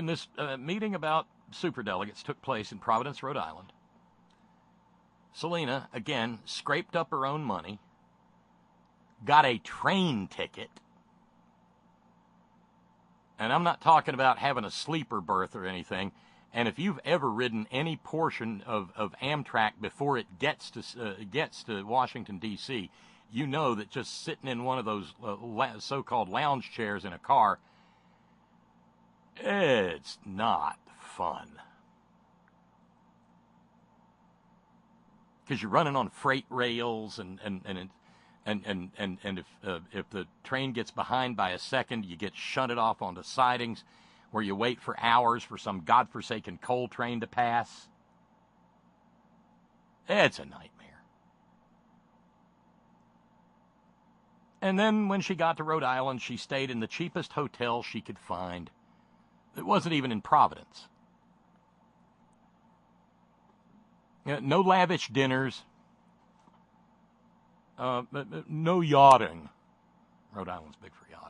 this meeting about superdelegates took place in Providence, Rhode Island, Selena, again, scraped up her own money, got a train ticket, and I'm not talking about having a sleeper berth or anything, and if you've ever ridden any portion of Amtrak before it gets to Washington, D.C., you know that just sitting in one of those so-called lounge chairs in a car, it's not fun. Because you're running on freight rails, and if the train gets behind by a second, you get shunted off onto sidings where you wait for hours for some godforsaken coal train to pass. It's a nightmare. And then when she got to Rhode Island, she stayed in the cheapest hotel she could find. It wasn't even in Providence. No lavish dinners. No yachting. Rhode Island's big for yachting.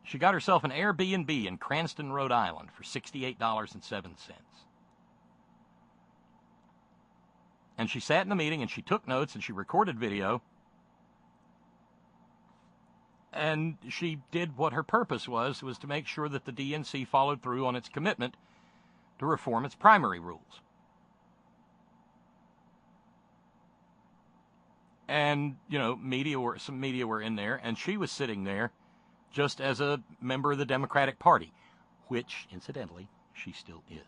She got herself an Airbnb in Cranston, Rhode Island for $68.07. And she sat in the meeting and she took notes and she recorded video. And she did what her purpose was to make sure that the DNC followed through on its commitment to reform its primary rules. And, some media were in there, and she was sitting there just as a member of the Democratic Party, which, incidentally, she still is.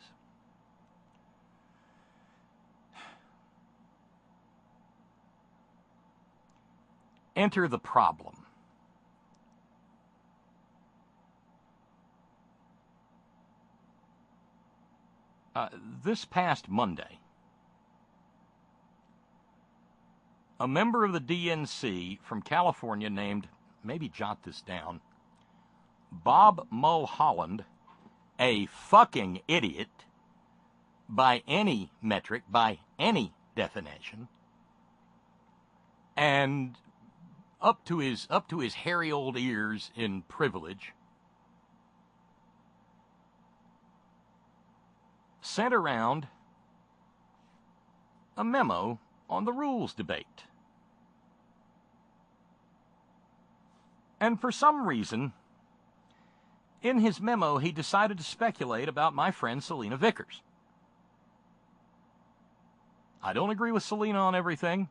Enter the problem. This past Monday, a member of the DNC from California named, maybe jot this down, Bob Mulholland, a fucking idiot by any metric, by any definition, and up to his hairy old ears in privilege, sent around a memo on the rules debate. And for some reason, in his memo, he decided to speculate about my friend Selena Vickers. I don't agree with Selena on everything.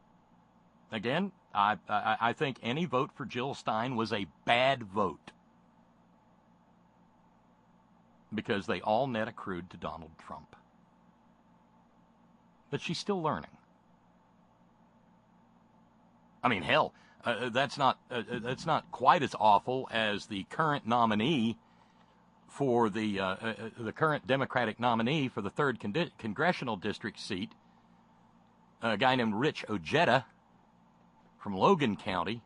Again, I think any vote for Jill Stein was a bad vote, because they all net accrued to Donald Trump. But she's still learning. I mean, hell, that's not quite as awful as the current nominee for the current Democratic nominee for the 3rd congressional district seat, a guy named Rich Ojeda from Logan County,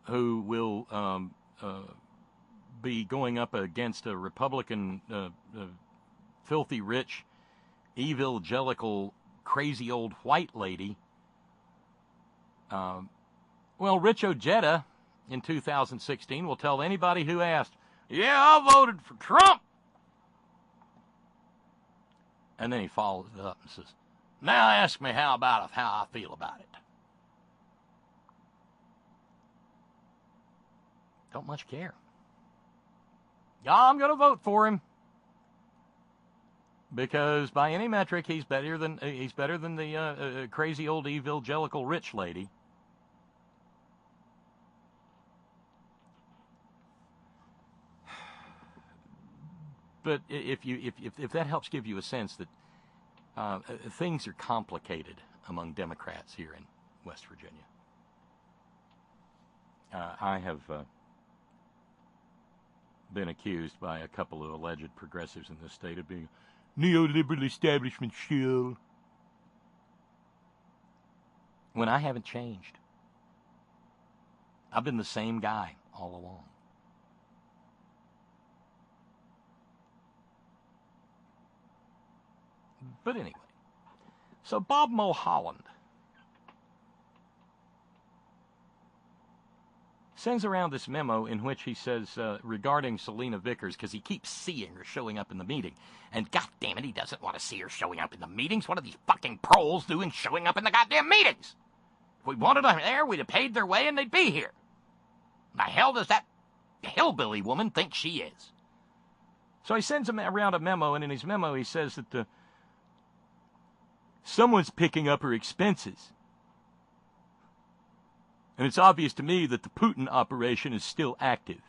who will be going up against a Republican, filthy rich, evangelical, crazy old white lady. Well, Rich Ojeda in 2016 will tell anybody who asked, "Yeah, I voted for Trump." And then he follows it up and says, "Now ask me how I feel about it." Don't much care. I'm going to vote for him because by any metric, he's better than the crazy old evangelical rich lady. But if that helps give you a sense that things are complicated among Democrats here in West Virginia, I have been accused by a couple of alleged progressives in this state of being neoliberal establishment shill, when I haven't changed. I've been the same guy all along. But anyway, so Bob Mulholland sends around this memo in which he says regarding Selena Vickers, because he keeps seeing her showing up in the meeting, and goddammit, he doesn't want to see her showing up in the meetings. What are these fucking proles doing showing up in the goddamn meetings? If we wanted them there, we'd have paid their way and they'd be here. The hell does that hillbilly woman think she is? So he sends him around a memo, and in his memo he says that someone's picking up her expenses. And it's obvious to me that the Putin operation is still active.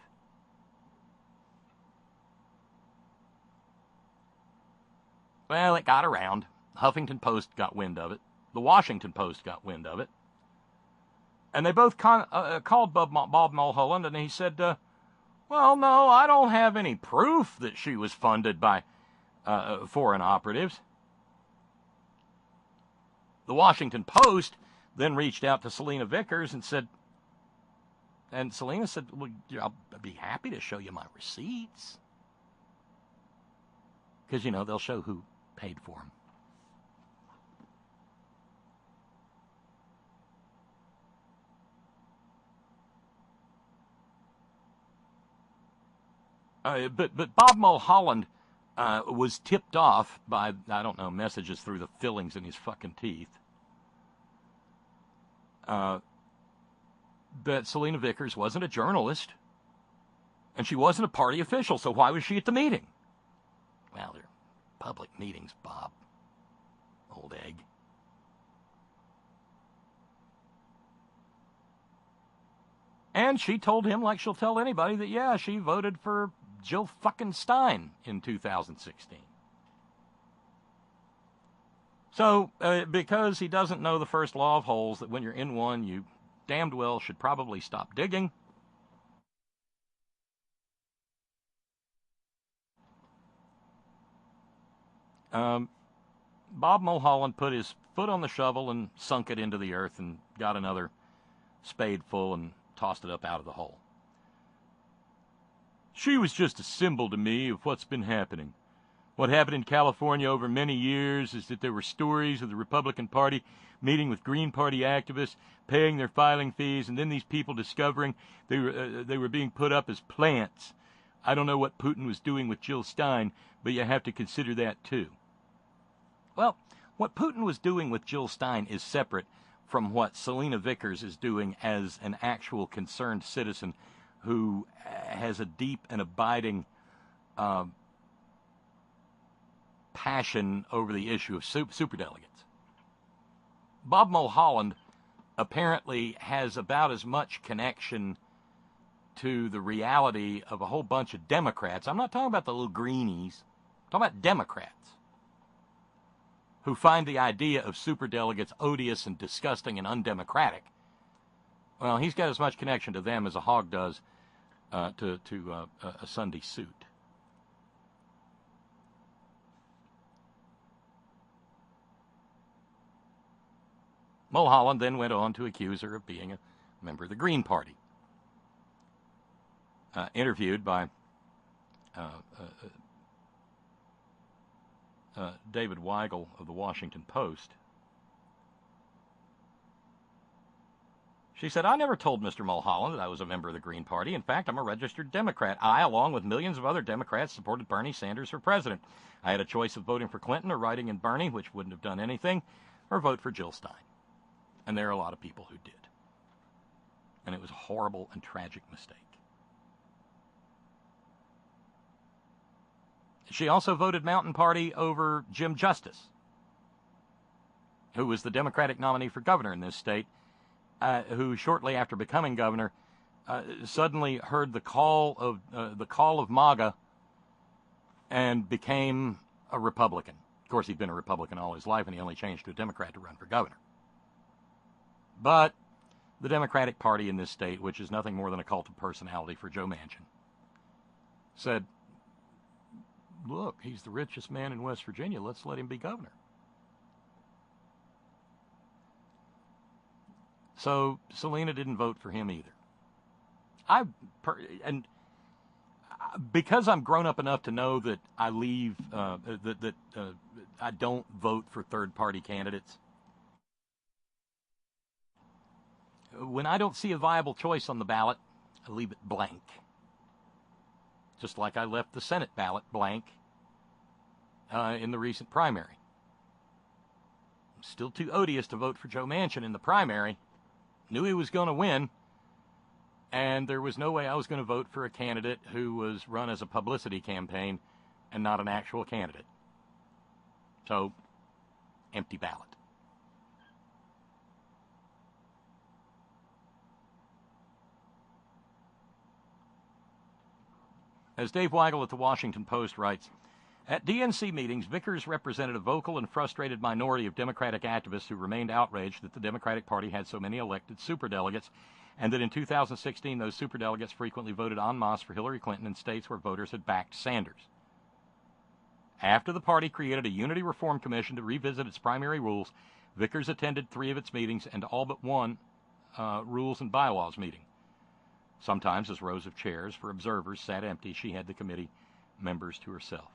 Well, it got around. Huffington Post got wind of it. The Washington Post got wind of it. And they both called Bob Mulholland, and he said, well, no, I don't have any proof that she was funded by foreign operatives. The Washington Post then reached out to Selena Vickers and said, and Selena said, well, I'll be happy to show you my receipts. Because, you know, they'll show who paid for them. But Bob Mulholland was tipped off by, I don't know, messages through the fillings in his fucking teeth, that Selena Vickers wasn't a journalist, and she wasn't a party official, so why was she at the meeting? Well, they're public meetings, Bob. Old egg. And she told him, like she'll tell anybody, that, yeah, she voted for Jill fucking Stein in 2016. So, because he doesn't know the first law of holes, that when you're in one, you damned well should probably stop digging. Bob Mulholland put his foot on the shovel and sunk it into the earth and got another spade full and tossed it up out of the hole. She was just a symbol to me of what's been happening. What happened in California over many years is that there were stories of the Republican Party meeting with Green Party activists, paying their filing fees, and then these people discovering they were being put up as plants. I don't know what Putin was doing with Jill Stein, but you have to consider that too. Well, what Putin was doing with Jill Stein is separate from what Selena Vickers is doing as an actual concerned citizen who has a deep and abiding passion over the issue of superdelegates. Bob Mulholland apparently has about as much connection to the reality of a whole bunch of Democrats. I'm not talking about the little greenies. I'm talking about Democrats who find the idea of superdelegates odious and disgusting and undemocratic. Well, he's got as much connection to them as a hog does to a Sunday suit. Mulholland then went on to accuse her of being a member of the Green Party. Interviewed by David Weigel of the Washington Post, she said, I never told Mr. Mulholland that I was a member of the Green Party. In fact, I'm a registered Democrat. I, along with millions of other Democrats, supported Bernie Sanders for president. I had a choice of voting for Clinton or writing in Bernie, which wouldn't have done anything, or vote for Jill Stein. And there are a lot of people who did. And it was a horrible and tragic mistake. She also voted Mountain Party over Jim Justice, who was the Democratic nominee for governor in this state, who shortly after becoming governor suddenly heard the call of MAGA and became a Republican. Of course, he'd been a Republican all his life, and he only changed to a Democrat to run for governor. But the Democratic Party in this state, which is nothing more than a cult of personality for Joe Manchin, said, look, he's the richest man in West Virginia. Let's let him be governor. So Selena didn't vote for him either. because I'm grown up enough to know that I I don't vote for third-party candidates. When I don't see a viable choice on the ballot, I leave it blank. Just like I left the Senate ballot blank in the recent primary. I'm still too odious to vote for Joe Manchin in the primary. Knew he was going to win. And there was no way I was going to vote for a candidate who was run as a publicity campaign and not an actual candidate. So, empty ballot. As Dave Weigel at the Washington Post writes, at DNC meetings, Vickers represented a vocal and frustrated minority of Democratic activists who remained outraged that the Democratic Party had so many elected superdelegates, and that in 2016 those superdelegates frequently voted en masse for Hillary Clinton in states where voters had backed Sanders. After the party created a Unity Reform Commission to revisit its primary rules, Vickers attended 3 of its meetings and all but one Rules and Bylaws meeting. Sometimes, as rows of chairs for observers sat empty, she had the committee members to herself.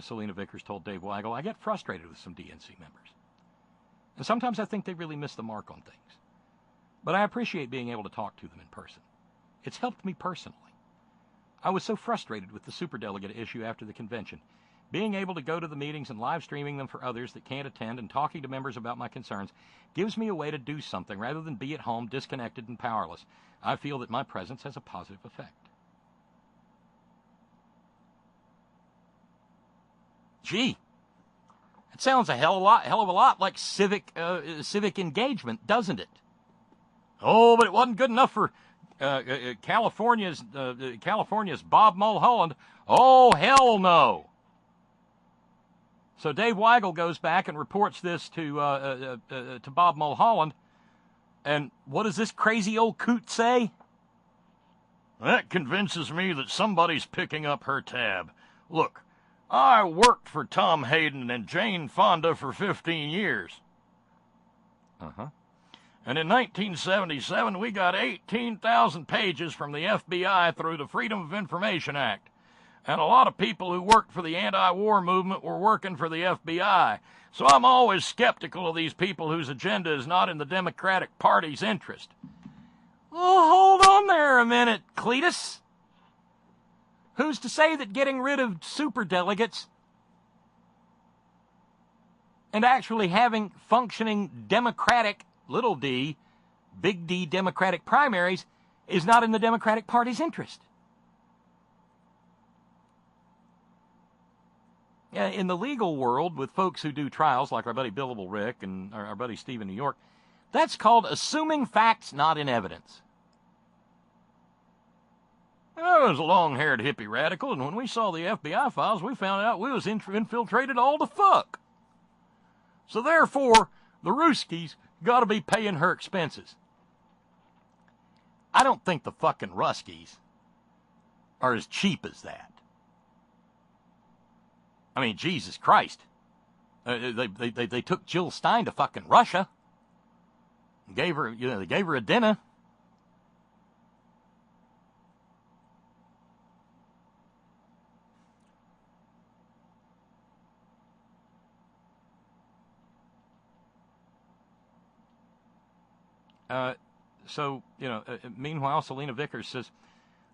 Selena Vickers told Dave Weigel, I get frustrated with some DNC members. And sometimes I think they really miss the mark on things. But I appreciate being able to talk to them in person. It's helped me personally. I was so frustrated with the superdelegate issue after the convention. Being able to go to the meetings and live streaming them for others that can't attend and talking to members about my concerns gives me a way to do something rather than be at home disconnected and powerless. I feel that my presence has a positive effect. Gee, it sounds a hell of a lot like civic engagement, doesn't it? Oh, but it wasn't good enough for California's Bob Mulholland. Oh, hell no. So Dave Weigel goes back and reports this to Bob Mulholland, and what does this crazy old coot say? That convinces me that somebody's picking up her tab. Look, I worked for Tom Hayden and Jane Fonda for 15 years. And in 1977, we got 18,000 pages from the FBI through the Freedom of Information Act. And a lot of people who worked for the anti-war movement were working for the FBI. So I'm always skeptical of these people whose agenda is not in the Democratic Party's interest. Oh, hold on there a minute, Cletus. Who's to say that getting rid of superdelegates and actually having functioning Democratic, little d, big D Democratic primaries is not in the Democratic Party's interest? In the legal world, with folks who do trials like our buddy Billable Rick and our buddy Steve in New York, that's called assuming facts not in evidence. I was a long-haired hippie radical, and when we saw the FBI files, we found out we was infiltrated all the fuck. So therefore, the Ruskies got to be paying her expenses. I don't think the fucking Ruskies are as cheap as that. I mean, Jesus Christ. They took Jill Stein to fucking Russia. They gave her a dinner. Meanwhile, Selena Vickers says,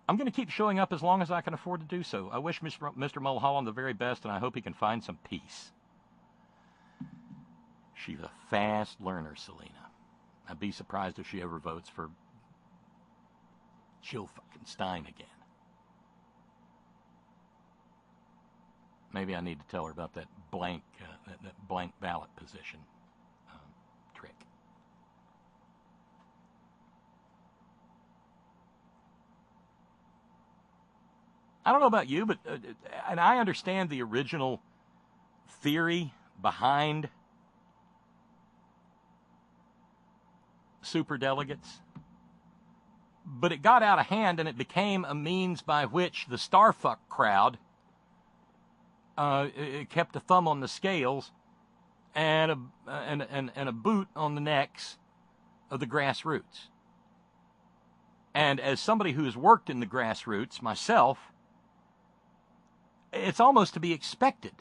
I'm going to keep showing up as long as I can afford to do so. I wish Mr. Mulholland the very best, and I hope he can find some peace. She's a fast learner, Selena. I'd be surprised if she ever votes for Jill fucking Stein again. Maybe I need to tell her about that blank ballot position trick. I don't know about you, but and I understand the original theory behind superdelegates, but it got out of hand and it became a means by which the starfuck crowd kept a thumb on the scales and a boot on the necks of the grassroots. And as somebody who has worked in the grassroots myself, it's almost to be expected.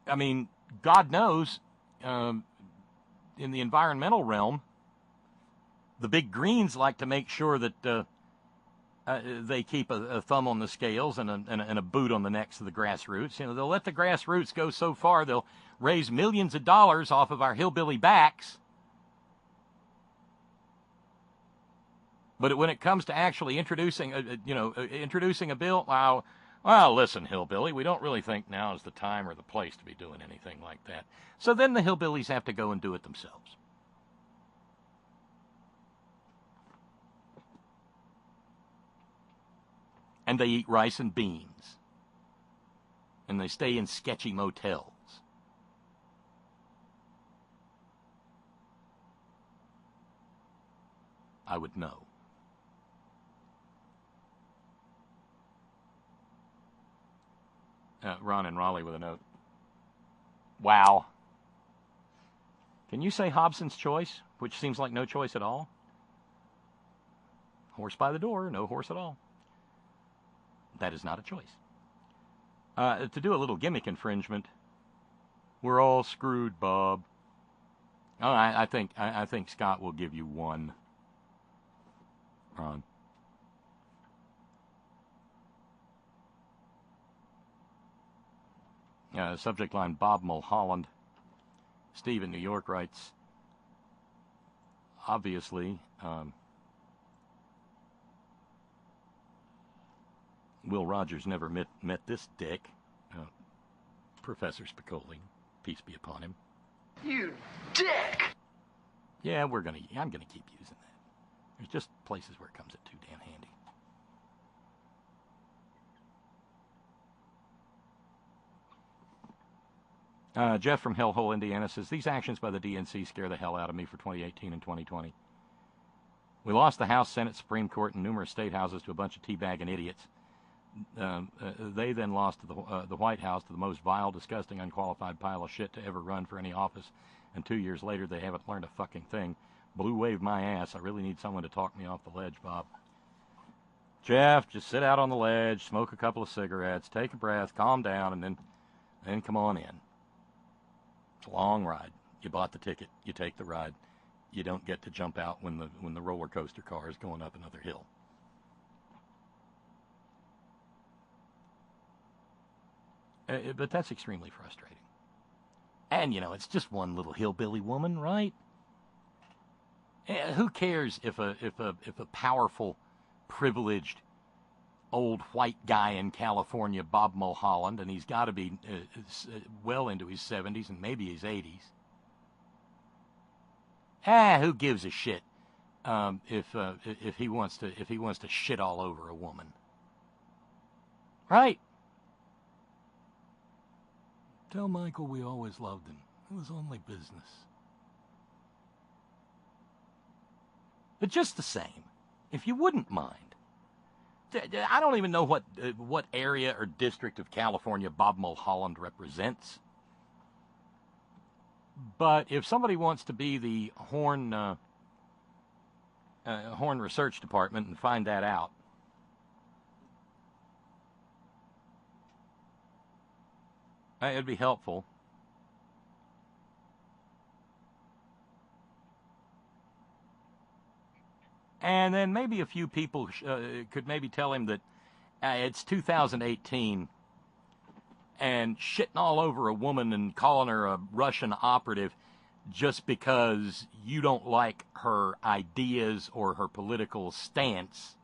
I mean, God knows, in the environmental realm, the big greens like to make sure that they keep a thumb on the scales and a boot on the necks of the grassroots. You know, they'll let the grassroots go so far, they'll raise millions of dollars off of our hillbilly backs. But when it comes to actually introducing a bill, well, listen, hillbilly, we don't really think now is the time or the place to be doing anything like that. So then the hillbillies have to go and do it themselves. And they eat rice and beans. And they stay in sketchy motels. I would know. Ron and Raleigh with a note. Wow. Can you say Hobson's choice, which seems like no choice at all? Horse by the door, no horse at all. That is not a choice. To do a little gimmick infringement, we're all screwed, Bob. Oh, I think Scott will give you one. Ron. Subject line, Bob Mulholland. Steve in New York writes, obviously, Will Rogers never met this dick. Professor Spicoli, peace be upon him. You dick! Yeah, I'm gonna keep using that. There's just places where it comes in too damn handy. Jeff from Hellhole, Indiana says, these actions by the DNC scare the hell out of me for 2018 and 2020. We lost the House, Senate, Supreme Court, and numerous state houses to a bunch of teabagging idiots. They then lost to the White House, to the most vile, disgusting, unqualified pile of shit to ever run for any office. And 2 years later, they haven't learned a fucking thing. Blue wave my ass. I really need someone to talk me off the ledge, Bob. Jeff, just sit out on the ledge, smoke a couple of cigarettes, take a breath, calm down, and then come on in. It's a long ride. You bought the ticket. You take the ride. You don't get to jump out when the roller coaster car is going up another hill. But that's extremely frustrating. And, it's just one little hillbilly woman, right? Who cares if a powerful, privileged, old white guy in California, Bob Mulholland, and he's got to be well into his 70s and maybe his 80s. Who gives a shit if he wants to shit all over a woman, right? Tell Michael we always loved him. It was only business. But just the same, if you wouldn't mind, I don't even know what area or district of California Bob Mulholland represents. But if somebody wants to be the Horn Research Department and find that out, it'd be helpful. And then maybe a few people could maybe tell him that it's 2018 and shitting all over a woman and calling her a Russian operative just because you don't like her ideas or her political stance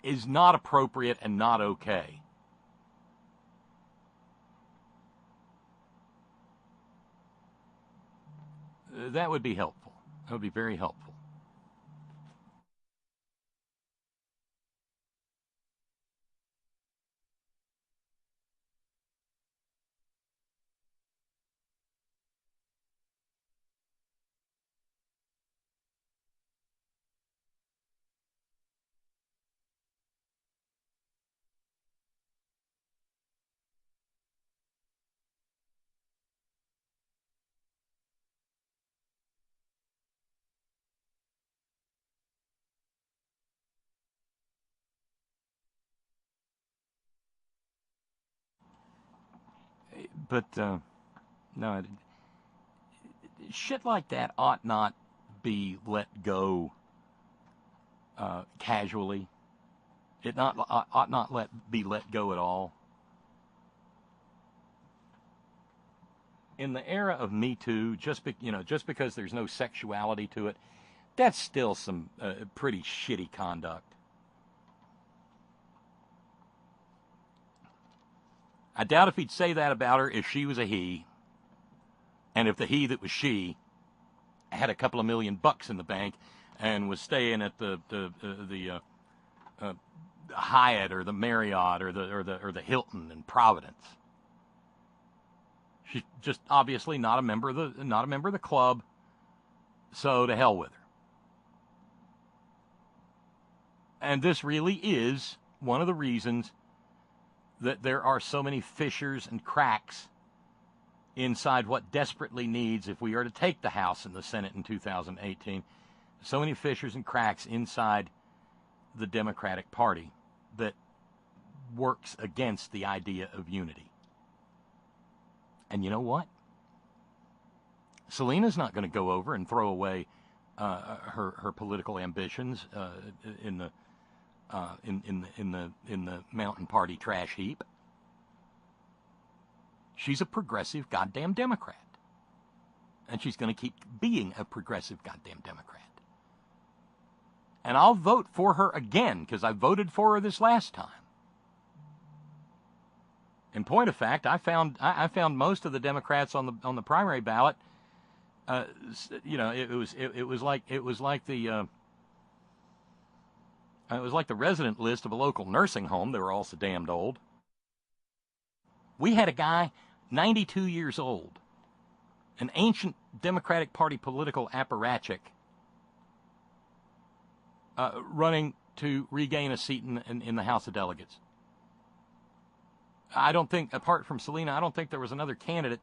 is not appropriate and not okay. That would be helpful. That would be very helpful. But, no, shit like that ought not be let go casually. It ought not be let go at all. In the era of Me Too, just because there's no sexuality to it, that's still some pretty shitty conduct. I doubt if he'd say that about her if she was a he, and if the he that was she had a couple of $1 million in the bank and was staying at the Hyatt or the Marriott or the Hilton in Providence. She's just obviously not a member of the club, so to hell with her. And this really is one of the reasons that there are so many fissures and cracks inside what desperately needs, if we are to take the House and the Senate in 2018, so many fissures and cracks inside the Democratic Party that works against the idea of unity. And you know what? Selena's not going to go over and throw away her political ambitions in the Mountain Party trash heap. She's a progressive goddamn Democrat. And she's going to keep being a progressive goddamn Democrat. And I'll vote for her again, because I voted for her this last time. In point of fact, I found most of the Democrats on the primary ballot. It was like the resident list of a local nursing home. They were all so damned old. We had a guy, 92 years old, an ancient Democratic Party political apparatchik, running to regain a seat in the House of Delegates. I don't think, apart from Selena, I don't think there was another candidate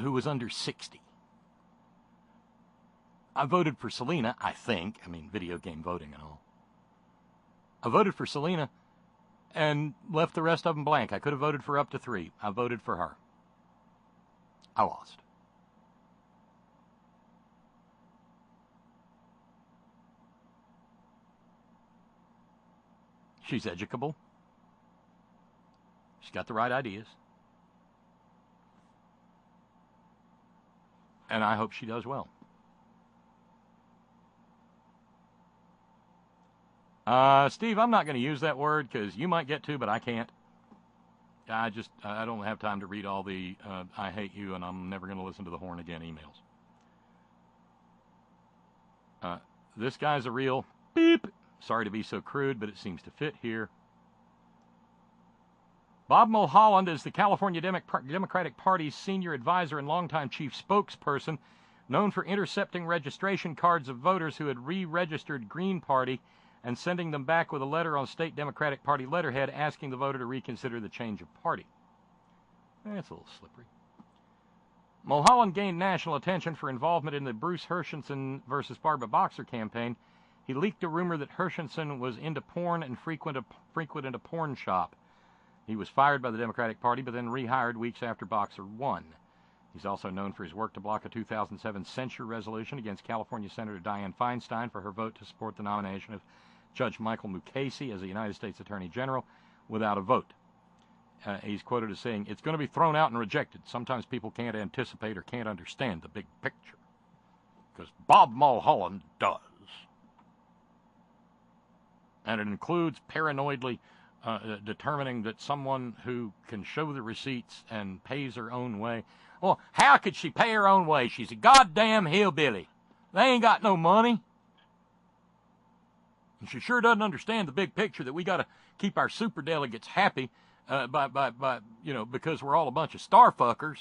who was under 60. I voted for Selena, I think. I mean, video game voting and all. I voted for Selena and left the rest of them blank. I could have voted for up to 3. I voted for her. I lost. She's educable. She's got the right ideas. And I hope she does well. Steve, I'm not going to use that word because you might get to, but I can't. I don't have time to read all the I hate you and I'm never going to listen to the horn again emails. This guy's a real beep. Sorry to be so crude, but it seems to fit here. Bob Mulholland is the California Democratic Party's senior advisor and longtime chief spokesperson, known for intercepting registration cards of voters who had re-registered Green Party and sending them back with a letter on state Democratic Party letterhead asking the voter to reconsider the change of party. That's a little slippery. Mulholland gained national attention for involvement in the Bruce Hershenson versus Barbara Boxer campaign. He leaked a rumor that Hershenson was into porn and frequented a porn shop. He was fired by the Democratic Party, but then rehired weeks after Boxer won. He's also known for his work to block a 2007 censure resolution against California Senator Dianne Feinstein for her vote to support the nomination of Judge Michael Mukasey as the United States Attorney General without a vote. He's quoted as saying, "It's going to be thrown out and rejected. Sometimes people can't anticipate or can't understand the big picture. Because Bob Mulholland does. And it includes paranoidly determining that someone who can show the receipts and pays her own way. Well, how could she pay her own way? She's a goddamn hillbilly. They ain't got no money. And she sure doesn't understand the big picture that we got to keep our superdelegates happy because we're all a bunch of starfuckers.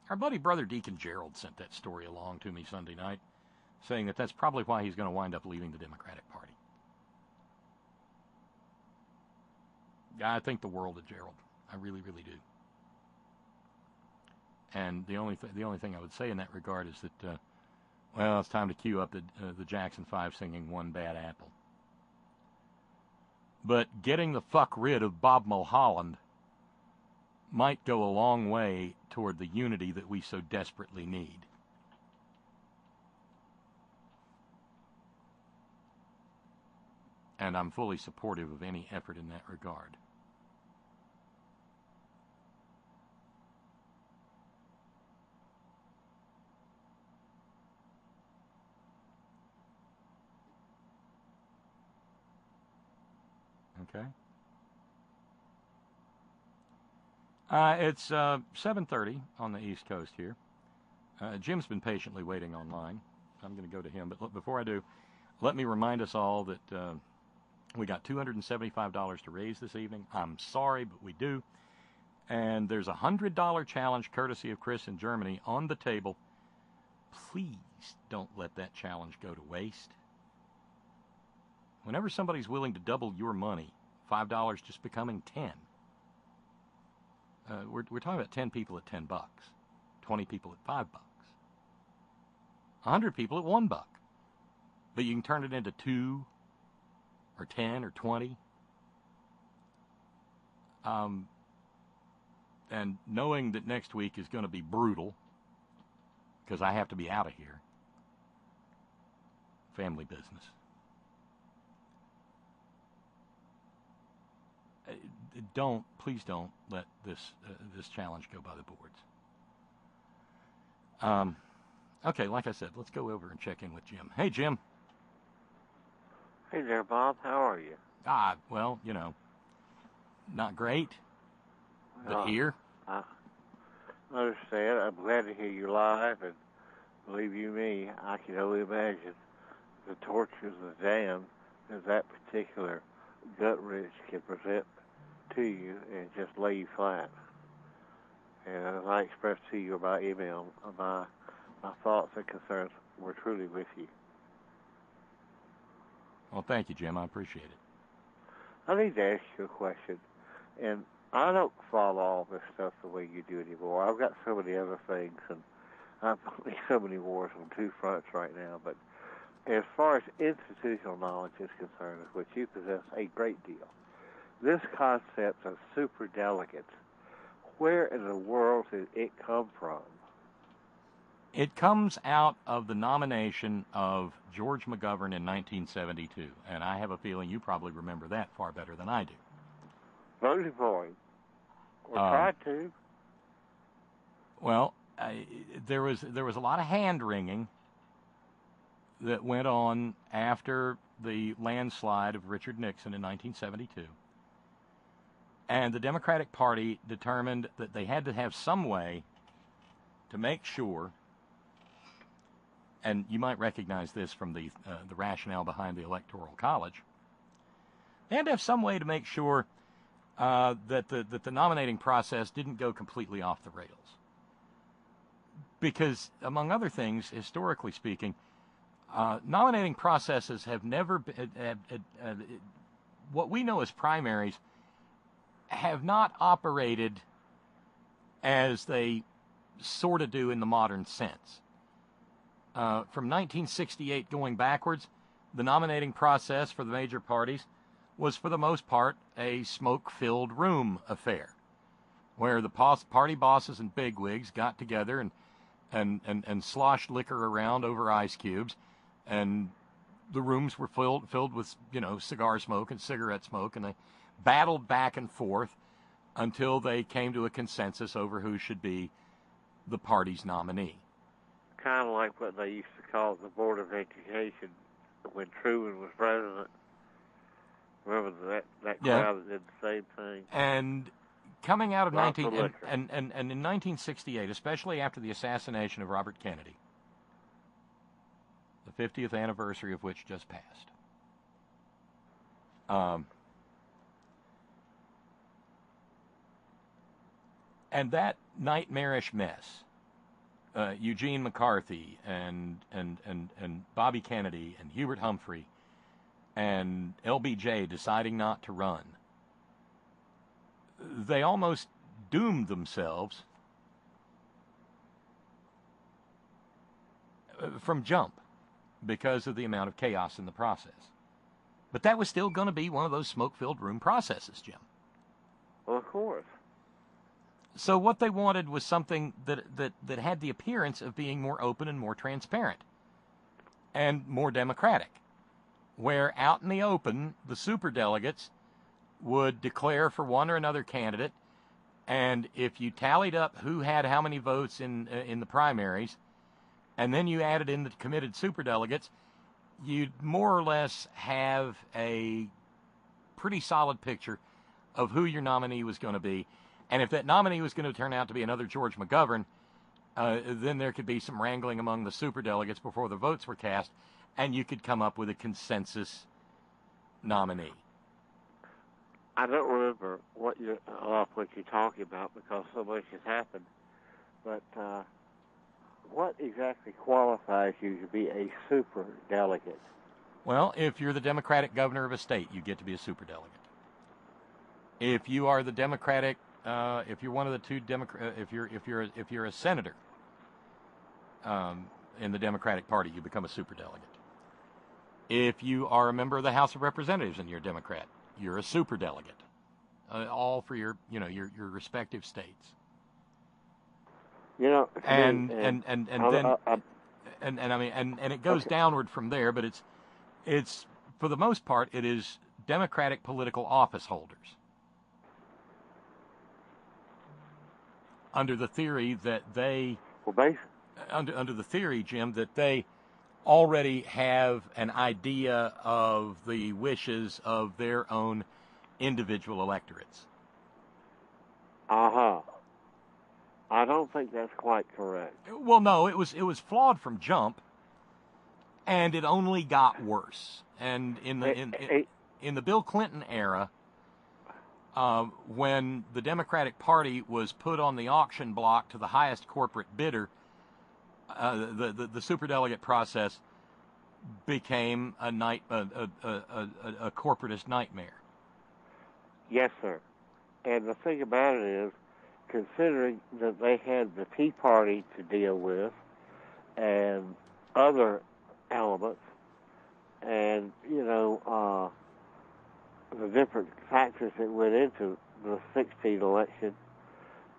Our buddy Brother Deacon Gerald sent that story along to me Sunday night, saying that that's probably why he's going to wind up leaving the Democratic Party. I think the world of Gerald. I really, really do. And the only thing I would say in that regard is that, it's time to cue up the Jackson 5 singing One Bad Apple. But getting the fuck rid of Bob Mulholland might go a long way toward the unity that we so desperately need. And I'm fully supportive of any effort in that regard. Okay. It's 7:30 on the East Coast here. Jim's been patiently waiting online. I'm going to go to him. But before I do, let me remind us all that we got $275 to raise this evening. I'm sorry, but we do. And there's a $100 challenge courtesy of Chris in Germany on the table. Please don't let that challenge go to waste. Whenever somebody's willing to double your money, $5 just becoming 10. We're talking about 10 people at $10, 20 people at $5, 100 people at $1. But you can turn it into 2 or 10 or 20. And knowing that next week is going to be brutal, because I have to be out of here. Family business. Please don't let this challenge go by the boards. Okay, like I said, let's go over and check in with Jim. Hey, Jim. Hey there, Bob. How are you? Well, not great, but here. I understand. I'm glad to hear you live, and believe you me, I can only imagine the tortures of damn that particular gut wrench can present to you and just lay you flat. And as I expressed to you by email, my thoughts and concerns were truly with you. Well, thank you, Jim. I appreciate it. I need to ask you a question, and I don't follow all this stuff the way you do anymore. I've got so many other things, and I'm fighting so many wars on two fronts right now. But as far as institutional knowledge is concerned, which you possess a great deal, this concept of SuperDelegates, where in the world did it come from? It comes out of the nomination of George McGovern in 1972, and I have a feeling you probably remember that far better than I do. Voted for him, or tried to. Well, there was a lot of hand-wringing that went on after the landslide of Richard Nixon in 1972. And the Democratic Party determined that they had to have some way to make sure, and you might recognize this from the rationale behind the Electoral College, they had to have some way to make sure that the nominating process didn't go completely off the rails. Because, among other things, historically speaking, nominating processes have never been, what we know as primaries, have not operated as they sort of do in the modern sense. From 1968 going backwards, the nominating process for the major parties was for the most part a smoke-filled room affair, where the party bosses and bigwigs got together and sloshed liquor around over ice cubes, and the rooms were filled with cigar smoke and cigarette smoke, and they battled back and forth until they came to a consensus over who should be the party's nominee. Kind of like what they used to call the Board of Education when Truman was president. Remember that crowd that did the same thing? And coming out of and in 1968, especially after the assassination of Robert Kennedy, the 50th anniversary of which just passed, and that nightmarish mess, Eugene McCarthy and Bobby Kennedy and Hubert Humphrey and LBJ deciding not to run, they almost doomed themselves from jump because of the amount of chaos in the process. But that was still going to be one of those smoke-filled room processes, Jim. Well, of course. So what they wanted was something that had the appearance of being more open and more transparent and more democratic, where out in the open, the superdelegates would declare for one or another candidate, and if you tallied up who had how many votes in the primaries, and then you added in the committed superdelegates, you'd more or less have a pretty solid picture of who your nominee was going to be. And if that nominee was going to turn out to be another George McGovern, then there could be some wrangling among the superdelegates before the votes were cast, and you could come up with a consensus nominee. I don't remember what you're talking about because so much has happened, but what exactly qualifies you to be a superdelegate? Well, if you're the Democratic governor of a state, you get to be a superdelegate. If you are the Democratic, if you're one of the two if you're a senator in the Democratic Party, you become a superdelegate. If you are a member of the House of Representatives and you're a Democrat, you're a superdelegate. All for your respective states. And it goes downward from there, but it's for the most part it is Democratic political office holders. Under the theory that they, under the theory, Jim, that they already have an idea of the wishes of their own individual electorates. I don't think that's quite correct. Well, no, it was flawed from jump, and it only got worse. And in the Bill Clinton era, when the Democratic Party was put on the auction block to the highest corporate bidder, the superdelegate process became a corporatist nightmare. Yes, sir. And the thing about it is, considering that they had the Tea Party to deal with and other elements, and the different factors that went into the 2016 election,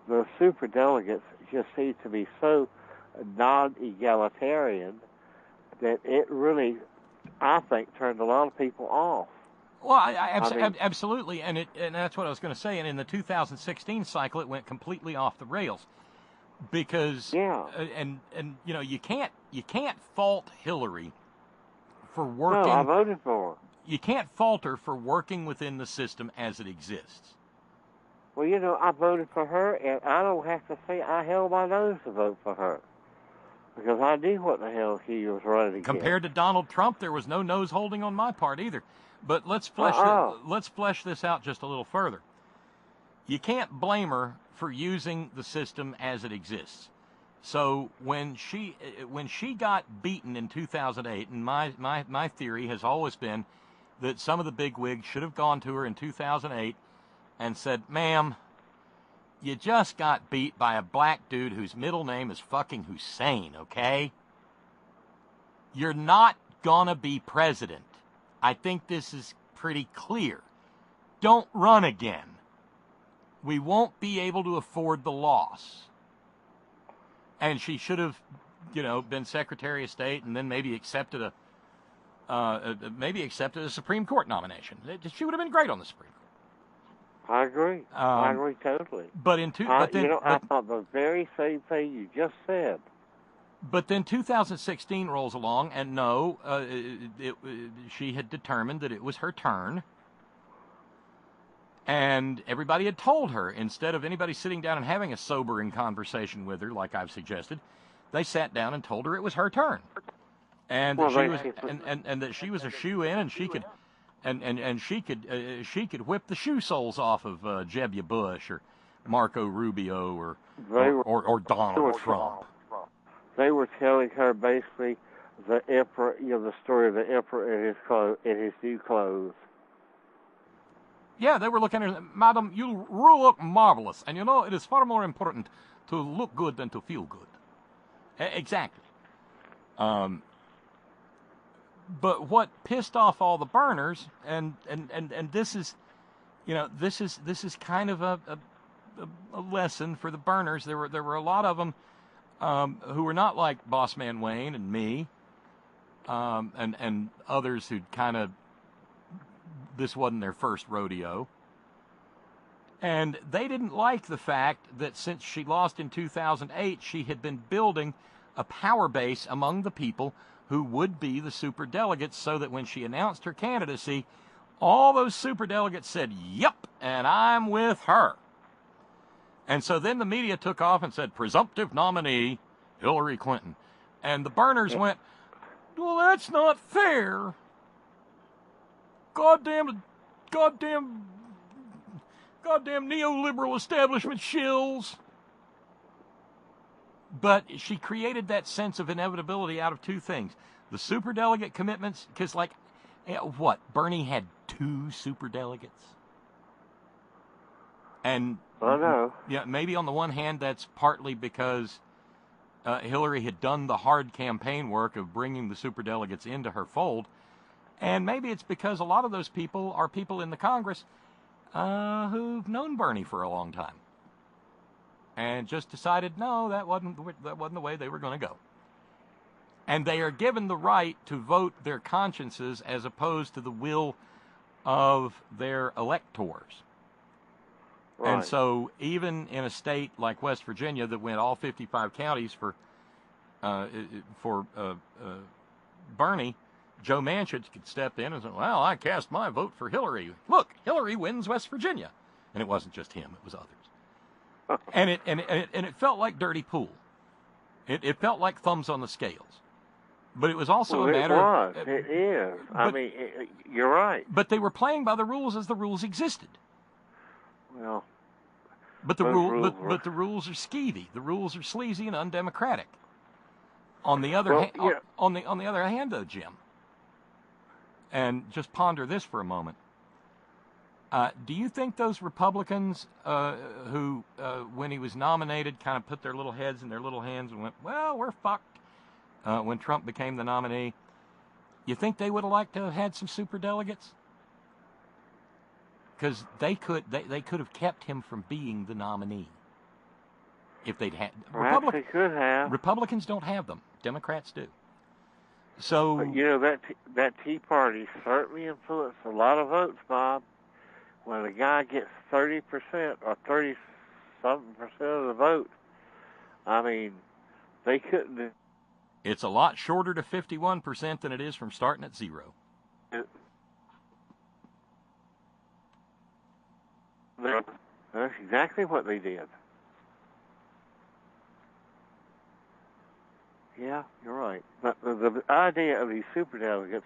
the superdelegates just seem to be so non-egalitarian that it really, I think, turned a lot of people off. Well, absolutely, and that's what I was going to say. And in the 2016 cycle, it went completely off the rails because, you can't fault Hillary for working. No, I voted for her. You can't fault her for working within the system as it exists. Well, I voted for her, and I don't have to say I held my nose to vote for her because I knew what the hell she was running against. Compared to Donald Trump, there was no nose holding on my part either. But let's flesh this out just a little further. You can't blame her for using the system as it exists. So when she got beaten in 2008, and my theory has always been that some of the bigwigs should have gone to her in 2008 and said, "Ma'am, you just got beat by a black dude whose middle name is fucking Hussein, okay? You're not gonna be president. I think this is pretty clear. Don't run again. We won't be able to afford the loss." And she should have, been Secretary of State and then maybe accepted a Supreme Court nomination. She would have been great on the Supreme Court. I agree. I agree totally. But I thought the very same thing you just said. But then 2016 rolls along, and no, she had determined that it was her turn. And everybody had told her, instead of anybody sitting down and having a sobering conversation with her, like I've suggested, they sat down and told her it was her turn. And that she was a shoe-in, and she could she could whip the shoe soles off of Jeb Bush or Marco Rubio or Donald Trump. They were telling her basically the emperor, the story of the emperor in his new clothes. Yeah, they were looking at her, "Madam, you look marvelous, and it is far more important to look good than to feel good." Exactly. But what pissed off all the burners, and this is, this is kind of a lesson for the burners. There were a lot of them who were not like Boss Man Wayne and me, and others who'd kind of, this wasn't their first rodeo. And they didn't like the fact that since she lost in 2008, she had been building a power base among the people who would be the superdelegates, so that when she announced her candidacy, all those superdelegates said, "Yep, and I'm with her." And so then the media took off and said, "Presumptive nominee, Hillary Clinton." And the burners went, "Well, that's not fair. Goddamn neoliberal establishment shills." But she created that sense of inevitability out of two things. The superdelegate commitments, because Bernie had 2 superdelegates? And I know. yeah, maybe on the one hand that's partly because Hillary had done the hard campaign work of bringing the superdelegates into her fold, and maybe it's because a lot of those people are people in the Congress who've known Bernie for a long time, and just decided, no, that wasn't the way they were going to go. And they are given the right to vote their consciences as opposed to the will of their electors. Right. And so even in a state like West Virginia that went all 55 counties for Bernie, Joe Manchin could step in and say, "Well, I cast my vote for Hillary. Look, Hillary wins West Virginia." And it wasn't just him, it was others. And it felt like dirty pool. It felt like thumbs on the scales. But it was also a matter of... It is. You're right. But they were playing by the rules as the rules existed. Well, but the rules are skeevy. The rules are sleazy and undemocratic. On the other hand, though, Jim, and just ponder this for a moment. Do you think those Republicans who, when he was nominated, kind of put their little heads in their little hands and went, "Well, we're fucked," when Trump became the nominee, you think they would have liked to have had some superdelegates? Because they could have kept him from being the nominee if they'd had. Perhaps they could have. Republicans don't have them. Democrats do. So that Tea Party certainly influenced a lot of votes, Bob. When a guy gets 30% or 30-something% of the vote, they couldn't. It's a lot shorter to 51% than it is from starting at 0. That's exactly what they did. Yeah, you're right. But the idea of these superdelegates,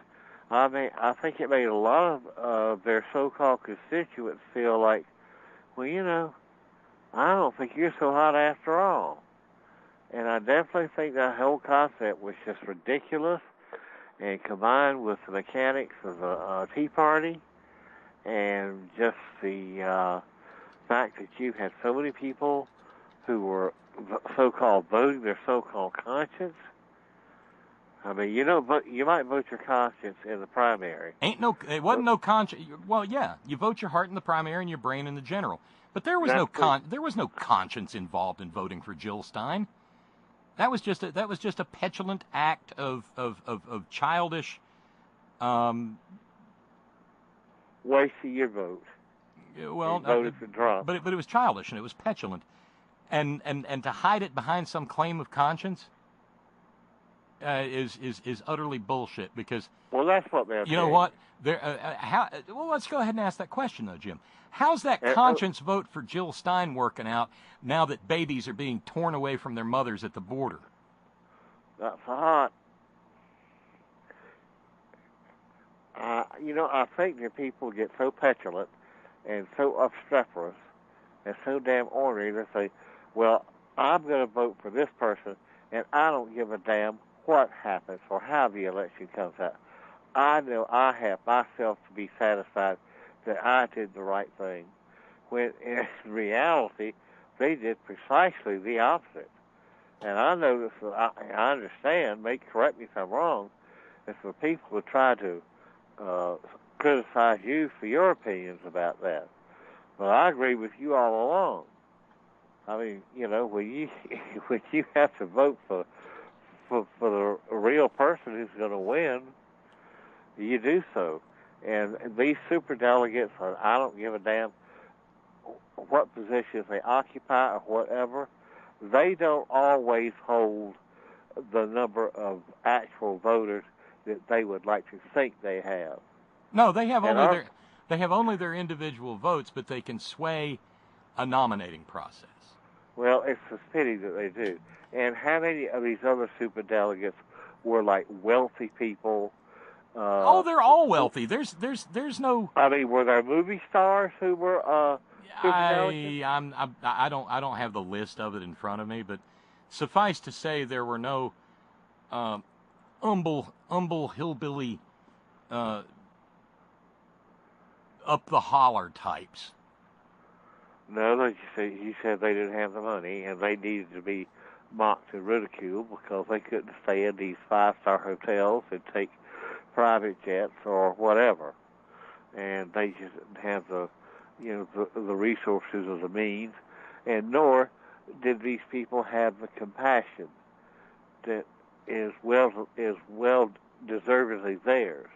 I think it made a lot of their so-called constituents feel like, well, I don't think you're so hot after all. And I definitely think that whole concept was just ridiculous, and combined with the mechanics of the Tea Party, and just the fact that you had so many people who were so-called voting their so-called conscience. You might vote your conscience in the primary. It wasn't no conscience. Well, yeah, you vote your heart in the primary and your brain in the general. But there was no conscience involved in voting for Jill Stein. That was just a petulant act of childish wasting your vote. Well, voted for Trump. But it was childish and it was petulant, and to hide it behind some claim of conscience is utterly bullshit. Because that's what they're. You know what? Well, let's go ahead and ask that question though, Jim. How's that conscience vote for Jill Stein working out now that babies are being torn away from their mothers at the border? That's hot. I think that people get so petulant and so obstreperous and so damn ornery that say, well, I'm going to vote for this person, and I don't give a damn what happens or how the election comes out. I know I have myself to be satisfied that I did the right thing, when in reality they did precisely the opposite. And I notice, I understand, correct me if I'm wrong, and for people to try to criticize you for your opinions about that. But I agree with you all along. I mean, you know, when you when you have to vote for the real person who's going to win, you do so. And these superdelegates, I don't give a damn what positions they occupy or whatever, they don't always hold the number of actual voters that they would like to think they have. No, they have only their individual votes, but they can sway a nominating process. Well, it's a pity that they do. And how many of these other superdelegates were like wealthy people? They're all wealthy. There's no. I mean, were there movie stars who were superdelegates? I don't have the list of it in front of me, but suffice to say, there were no humble hillbilly up the holler types. No, he said they didn't have the money and they needed to be mocked and ridiculed because they couldn't stay in these 5-star hotels and take private jets or whatever, and they just didn't have the resources or the means, and nor did these people have the compassion that is well deservedly theirs.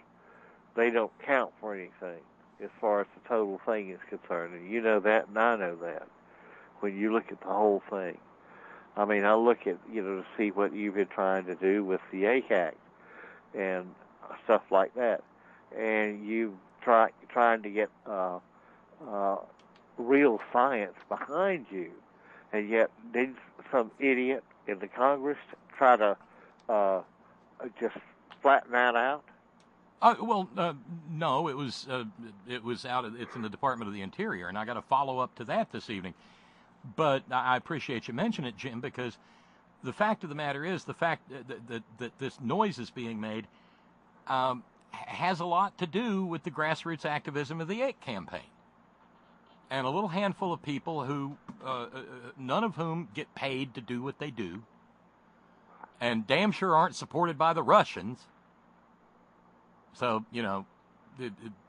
They don't count for anything as far as the total thing is concerned, and you know that, and I know that. When you look at the whole thing, I mean, I look at to see what you've been trying to do with the ACAC and stuff like that, and you trying to get real science behind you, and yet did some idiot in the Congress try to just flatten that out? No, it was out. It's in the Department of the Interior, and I got to follow up to that this evening. But I appreciate you mentioning it, Jim, because the fact of the matter is, the fact that this noise is being made has a lot to do with the grassroots activism of the 8 campaign. And a little handful of people who, none of whom get paid to do what they do, and damn sure aren't supported by the Russians. So,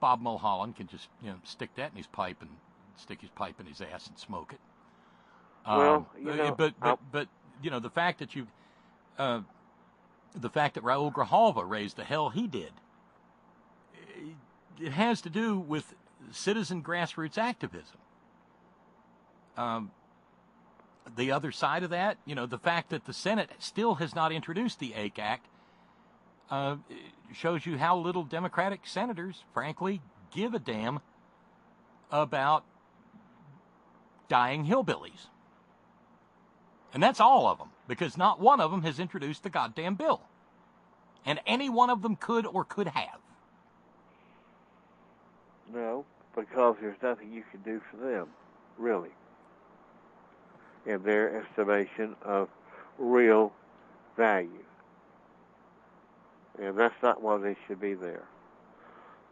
Bob Mulholland can just, stick that in his pipe and stick his pipe in his ass and smoke it. Well, but the fact that the fact that Raul Grijalva raised the hell he did, it has to do with citizen grassroots activism. The other side of that, the fact that the Senate still has not introduced the AIC Act, shows you how little Democratic senators, frankly, give a damn about dying hillbillies. And that's all of them, because not one of them has introduced the goddamn bill. And any one of them could or could have. No, because there's nothing you can do for them, really, in their estimation of real value. And that's not why they should be there.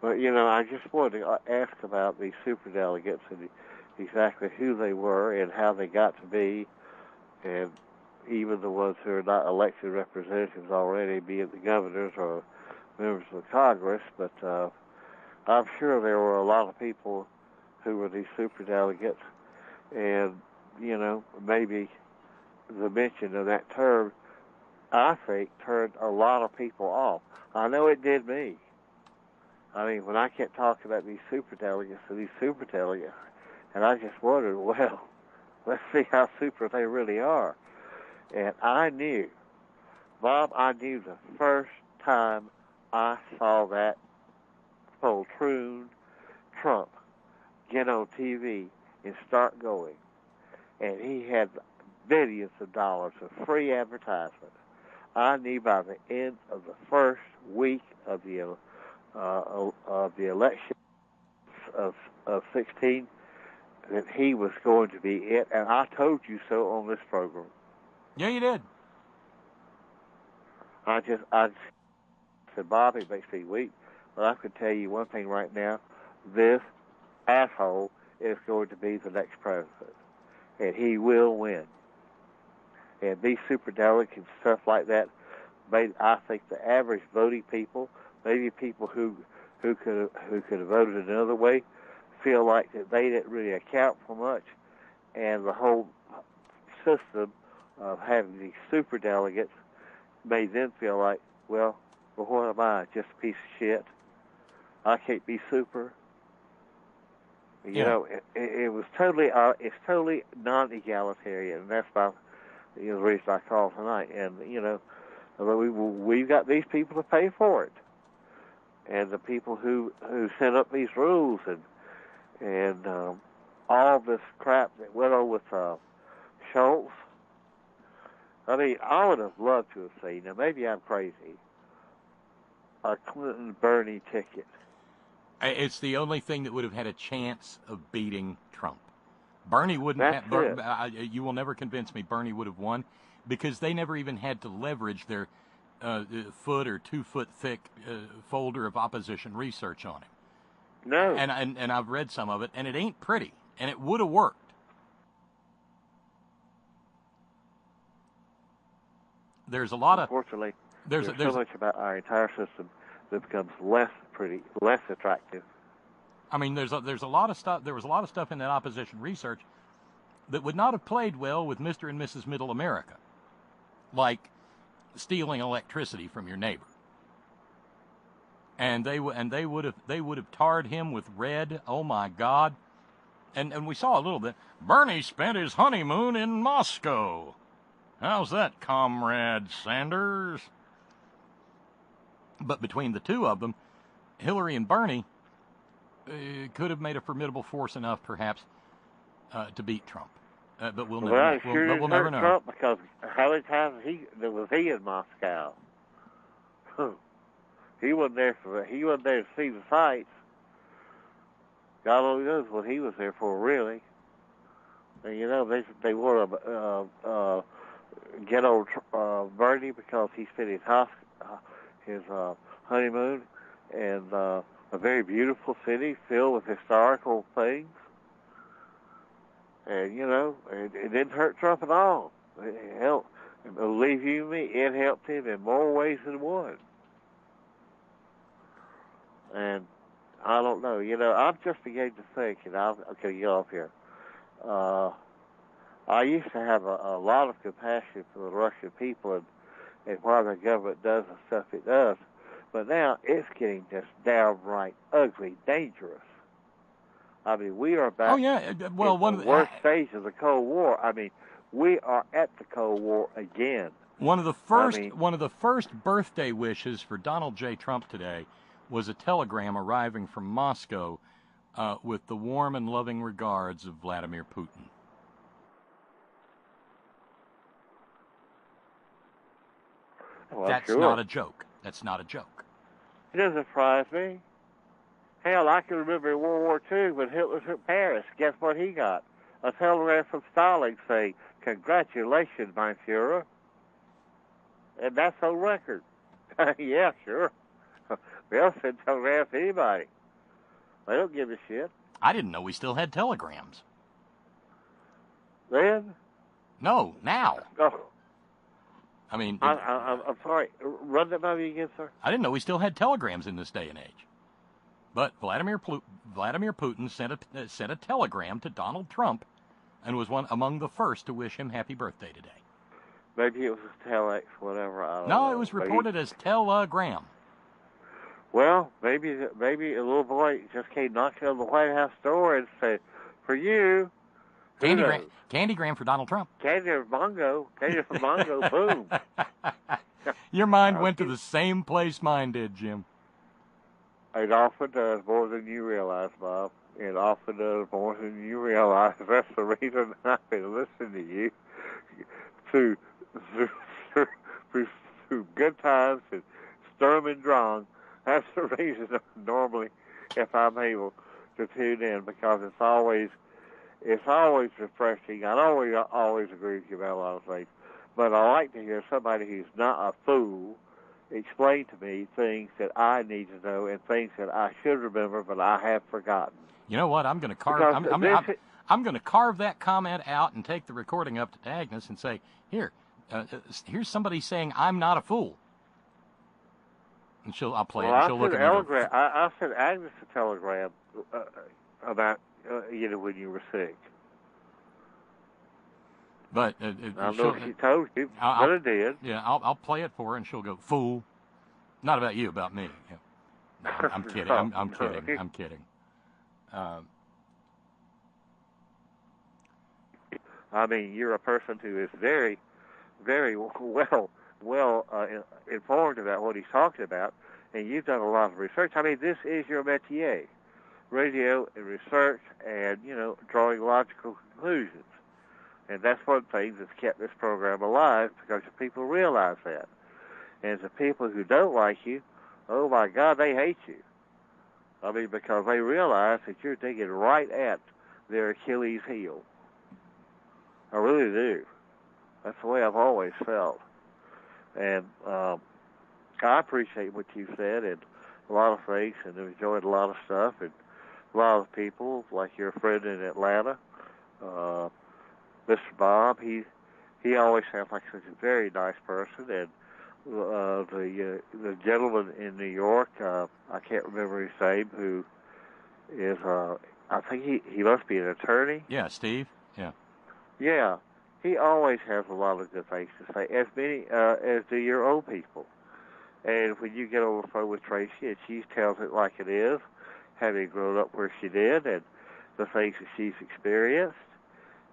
But, I just wanted to ask about these superdelegates and exactly who they were and how they got to be, and even the ones who are not elected representatives already, be it the governors or members of the Congress. But I'm sure there were a lot of people who were these superdelegates, and, maybe the mention of that term, I think, turned a lot of people off. I know it did me. I mean, when I kept talking about these superdelegates, and I just wondered, well, let's see how super they really are. And I knew, Bob, the first time I saw that poltroon Trump get on TV and start going, and he had billions of dollars of free advertisement. I knew by the end of the first week of the election of 16 that he was going to be it, and I told you so on this program. Yeah, you did. I said, Bob, it makes me weep, but I can tell you one thing right now: this asshole is going to be the next president, and he will win. And these superdelegates and stuff like that, I think the average voting people, maybe people who could have voted another way, feel like that they didn't really account for much, and the whole system of having these superdelegates made them feel like, well, what am I? Just a piece of shit. I can't be super. You know, it was totally, it's totally non-egalitarian, and that's the reason I called tonight. And we've got these people to pay for it, and the people who set up these rules and all this crap that went on with Schultz. I mean, I would have loved to have seen. Now, maybe I'm crazy. A Clinton-Bernie ticket. It's the only thing that would have had a chance of beating Trump. Bernie wouldn't have. You will never convince me Bernie would have won, because they never even had to leverage their foot or 2 foot thick folder of opposition research on him. No. And I've read some of it, and it ain't pretty, and it would have worked. There's a lot of. Unfortunately, there's so much about our entire system that becomes less pretty, less attractive. I mean, there's a lot of stuff. There was a lot of stuff in that opposition research that would not have played well with Mr. and Mrs. Middle America, like stealing electricity from your neighbor. And they would have tarred him with red. Oh my God! And we saw a little bit. Bernie spent his honeymoon in Moscow. How's that, Comrade Sanders? But between the two of them, Hillary and Bernie could have made a formidable force enough, perhaps, to beat Trump. But we'll never know. Trump, because how many times was he in Moscow? He wasn't there to see the sights. God only knows what he was there for, really. And they want to get old Bernie because he spent his honeymoon in a very beautiful city filled with historical things. And, it didn't hurt Trump at all. It helped. And believe you me, it helped him in more ways than one. And I don't know. I'm just beginning to think, and I'm going to get off here. I used to have a lot of compassion for the Russian people and why the government does the stuff it does. But now it's getting just downright ugly, dangerous. I mean, we are back in the worst stage of the Cold War. I mean, we are at the Cold War again. One of the first birthday wishes for Donald J. Trump today was a telegram arriving from Moscow with the warm and loving regards of Vladimir Putin. Well, That's sure. not a joke. That's not a joke. It doesn't surprise me. Hell, I can remember in World War II when Hitler took Paris. Guess what he got? A telegram from Stalin saying, "Congratulations, mein Führer." And that's on record. Yeah, sure. They'll send telegrams to anybody. They don't give a shit. I didn't know we still had telegrams. Then? No, now. Oh. I mean, I'm sorry. Run that by me again, sir. I didn't know we still had telegrams in this day and age. But Vladimir Putin sent a telegram to Donald Trump, and was among the first to wish him happy birthday today. Maybe it was a telex, whatever. I don't know. No, it was reported as telegram. Well, maybe a little boy just came knocking on the White House door and said, "For you." Candygram for Donald Trump. Candy for Mongo, boom. Your mind went to the same place mine did, Jim. It often does, more than you realize, Bob. It often does more than you realize. That's the reason I've been listening to you through good times and Sturm and Drang. That's the reason normally, if I'm able to tune in, because it's always refreshing. I don't always agree with you about a lot of things, but I like to hear somebody who's not a fool explain to me things that I need to know and things that I should remember, but I have forgotten. You know what? I'm going to carve. I'm going to carve that comment out and take the recording up to Agnes and say, here's somebody saying I'm not a fool. And I'll play it. Well, And she'll look at me and go, I sent Agnes a telegram about when you were sick. but I don't know if she told you, but it did. Yeah, I'll play it for her, and she'll go, fool. Not about you, about me. Yeah. No, I'm kidding. I'm kidding. I'm kidding. I mean, you're a person who is very, very well informed about what he's talking about, and you've done a lot of research. I mean, this is your métier, radio and research, and drawing logical conclusions. And that's one thing that's kept this program alive, because people realize that. And the people who don't like you, oh my God, they hate you. I mean, because they realize that you're digging right at their Achilles heel. I really do. That's the way I've always felt. And I appreciate what you said, and a lot of things, and enjoyed a lot of stuff, and a lot of people, like your friend in Atlanta, Mr. Bob. He always sounds like such a very nice person, and the gentleman in New York, I can't remember his name, who is I think he must be an attorney. Yeah, Steve. Yeah. Yeah, he always has a lot of good things to say, as many as do your own people. And when you get on the phone with Tracy, and she tells it like it is, having grown up where she did, and the things that she's experienced,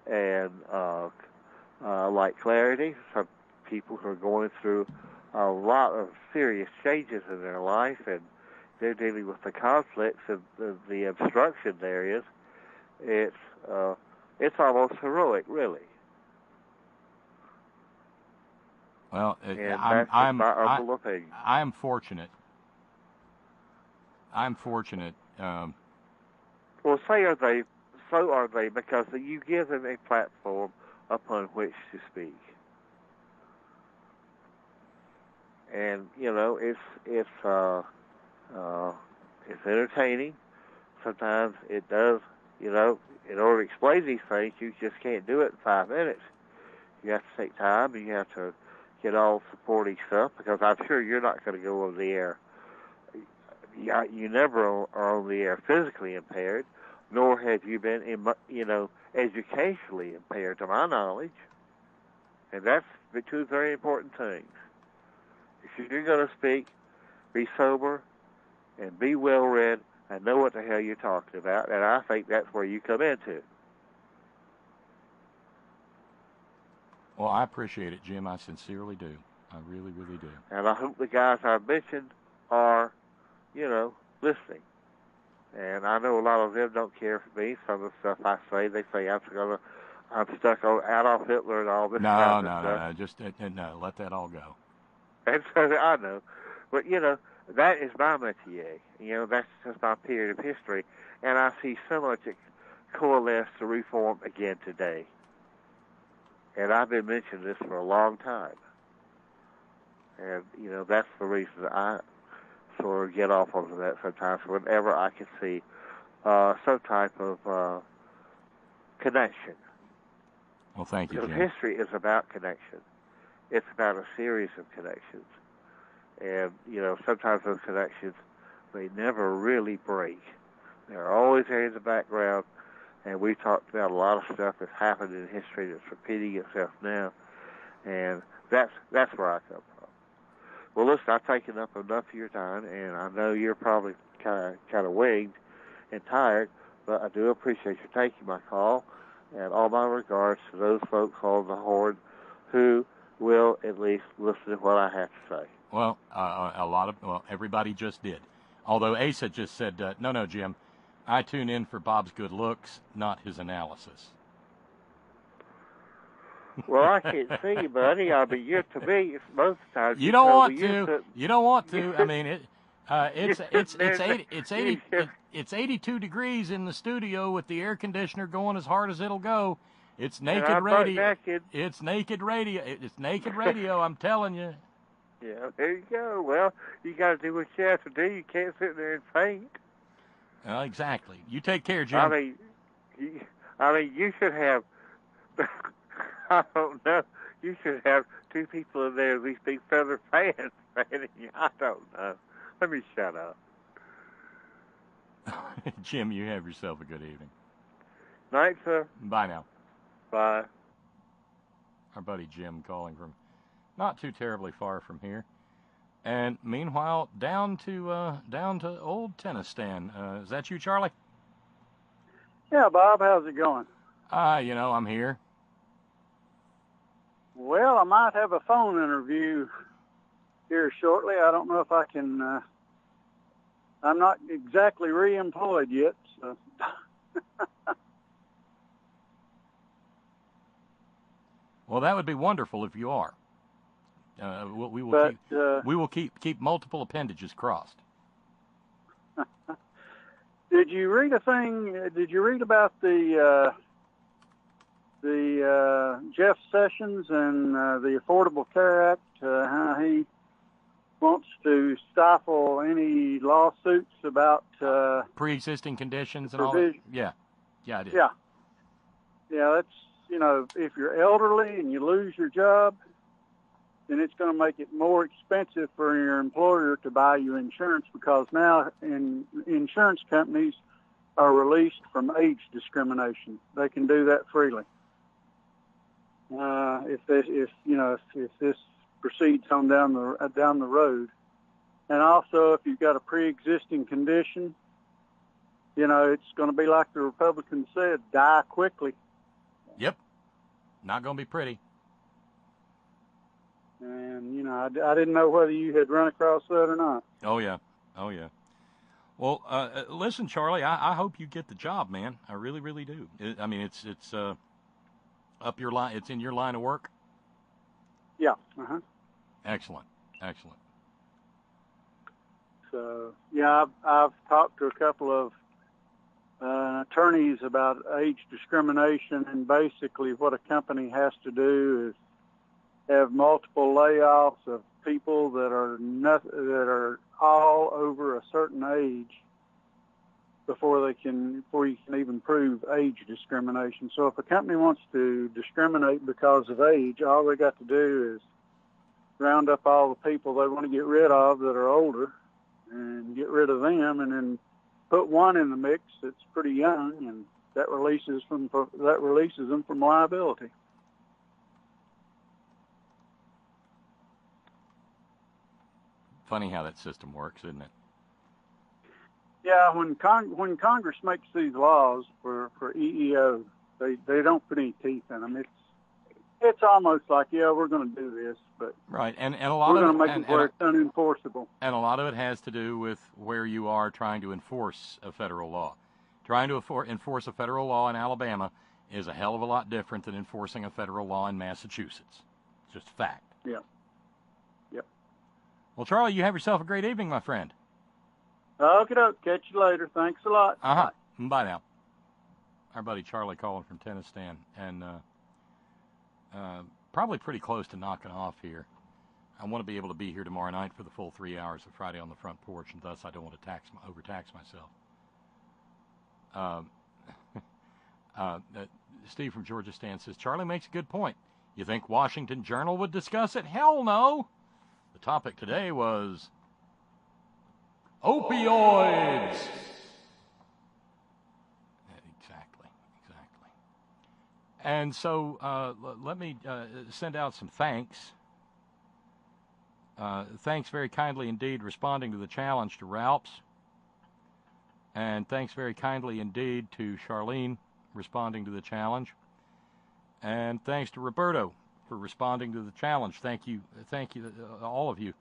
and like Clarity, some people who are going through a lot of serious changes in their life, and they're dealing with the conflicts and the obstruction there is. It's almost heroic, really. Well, that's my humble opinion. I'm fortunate. Well, so are they, because you give them a platform upon which to speak. And it's entertaining. Sometimes it does. In order to explain these things, you just can't do it in 5 minutes. You have to take time, and you have to get all supporting stuff, because I'm sure you're not going to go on the air. You never are on the air physically impaired, nor have you been, educationally impaired, to my knowledge. And that's the two very important things. If you're going to speak, be sober and be well-read and know what the hell you're talking about, and I think that's where you come into. Well, I appreciate it, Jim. I sincerely do. I really, really do. And I hope the guys I've mentioned are, listening. And I know a lot of them don't care for me. Some of the stuff I say, they say I'm stuck on Adolf Hitler and all this kind of stuff. No. Just let that all go. And so I know. But, that is my métier. That's just my period of history. And I see so much coalesce to reform again today. And I've been mentioning this for a long time. And, that's the reason I sort of get off onto that sometimes, whenever I can see some type of connection. Well, thank you, Jim. Because history is about connection. It's about a series of connections. And, sometimes those connections, they never really break. They're always there in the background. And we talked about a lot of stuff that's happened in history that's repeating itself now. And that's where I come from. Well, listen, I've taken up enough of your time, and I know you're probably kind of winged and tired, but I do appreciate you taking my call. And all my regards to those folks on the Horn who will at least listen to what I have to say. Well, everybody just did. Although Asa just said, no, Jim, I tune in for Bob's good looks, not his analysis. Well, I can't see you, buddy. I mean, to me, it's most times. You don't want to. You don't want to. I mean, it's 82 degrees in the studio with the air conditioner going as hard as it'll go. It's naked radio. It's naked radio. It's naked radio. I'm telling you. Yeah, there you go. Well, you got to do what you have to do. You can't sit there and faint. Exactly. You take care, Jim. I mean, you should have. I don't know. You should have two people in there, these big feather fans fanning you. I don't know. Let me shut up. Jim, you have yourself a good evening. Night, sir. Bye now. Bye. Our buddy Jim calling from not too terribly far from here. And meanwhile, down to old tennis stand. Is that you, Charlie? Yeah, Bob, how's it going? I'm here. Well, I might have a phone interview here shortly. I don't know if I can. I'm not exactly re-employed yet, so. Well, that would be wonderful if you are. We will keep multiple appendages crossed. Did you read a thing? Did you read about the Jeff Sessions and the Affordable Care Act? How he wants to stifle any lawsuits about pre-existing conditions and provision. all that? Yeah, I did. Yeah, that's, if you're elderly and you lose your job, then it's going to make it more expensive for your employer to buy you insurance, because now insurance companies are released from age discrimination. They can do that freely. If this proceeds on down the road, and also if you've got a pre-existing condition, it's going to be like the Republicans said, die quickly. Yep, not going to be pretty. And I didn't know whether you had run across that or not. Oh yeah. Well, listen, Charlie, I hope you get the job, man. I really, really do. It's up your line. It's in your line of work. Yeah. Excellent. So yeah, I've talked to a couple of attorneys about age discrimination, and basically what a company has to do is have multiple layoffs of people that are all over a certain age before you can even prove age discrimination. So if a company wants to discriminate because of age, all they got to do is round up all the people they want to get rid of that are older and get rid of them, and then put one in the mix that's pretty young, and that releases them from liability. Funny how that system works, isn't it? Yeah, when Congress makes these laws for EEO, they don't put any teeth in them. It's almost like, we're going to do this, but right, and a lot we're of going to make it where it's unenforceable. And a lot of it has to do with where you are trying to enforce a federal law. Trying to enforce a federal law in Alabama is a hell of a lot different than enforcing a federal law in Massachusetts. It's just a fact. Yeah. Yep. Well, Charlie, you have yourself a great evening, my friend. Okay, catch you later. Thanks a lot. Bye. Bye now. Our buddy Charlie calling from Tennis Stand, and probably pretty close to knocking off here. I want to be able to be here tomorrow night for the full 3 hours of Friday on the Front Porch, and thus I don't want to overtax myself. Steve from Georgia Stan says, Charlie makes a good point. You think Washington Journal would discuss it? Hell no. The topic today was opioids. Exactly. And so let me send out some thanks. Thanks very kindly indeed responding to the challenge to Ralph's. And thanks very kindly indeed to Charlene responding to the challenge. And thanks to Roberto for responding to the challenge. Thank you, all of you.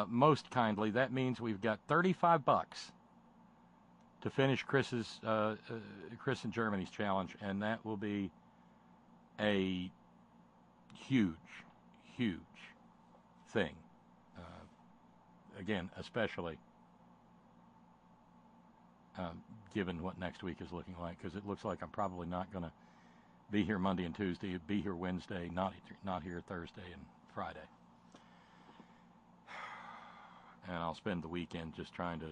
Most kindly, that means we've got $35 to finish Chris and Germany's challenge, and that will be a huge thing. Again, especially given what next week is looking like, because it looks like I'm probably not going to be here Monday and Tuesday, be here Wednesday, not here Thursday and Friday. And I'll spend the weekend just trying to,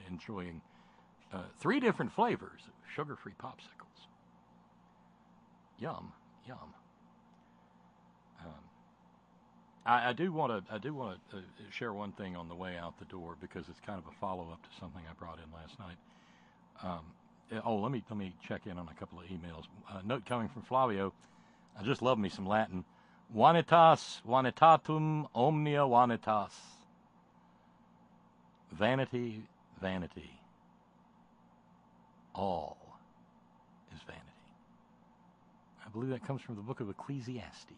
enjoying 3 different flavors of sugar-free popsicles. Yum. I do want to share one thing on the way out the door because it's kind of a follow-up to something I brought in last night. Let me check in on a couple of emails. Note coming from Flavio. I just love me some Latin. Vanitas, vanitatum, omnia vanitas. Vanity, vanity. All is vanity. I believe that comes from the book of Ecclesiastes.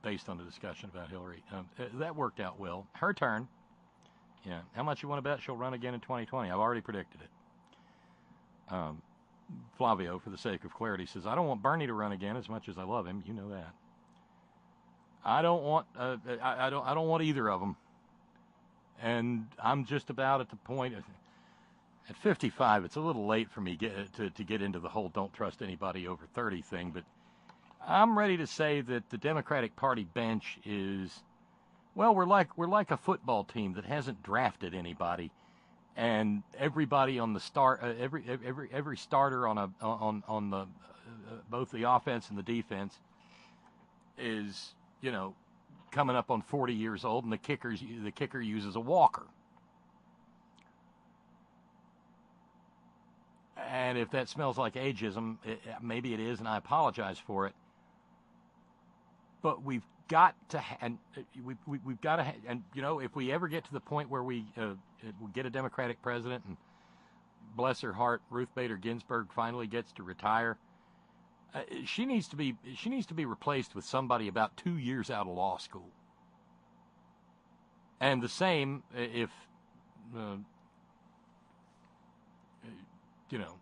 Based on the discussion about Hillary. That worked out well. Her turn. Yeah. How much you want to bet she'll run again in 2020? I've already predicted it. Flavio, for the sake of clarity, says, I don't want Bernie to run again as much as I love him. You know that. I don't want I don't want either of them. And I'm just about at the point at 55. It's a little late for me to get into the whole don't trust anybody over 30 thing, but I'm ready to say that the Democratic Party bench is, well, we're like a football team that hasn't drafted anybody, and everybody on the every starter on the both the offense and the defense is, you know, coming up on 40 years old, and the kicker uses a walker. And if that smells like ageism, maybe it is, and I apologize for it. But we've got to, we've got to, and you know, if we ever get to the point where we get a Democratic president, and bless her heart, Ruth Bader Ginsburg finally gets to retire, she needs to be replaced with somebody about 2 years out of law school. And the same if, you know,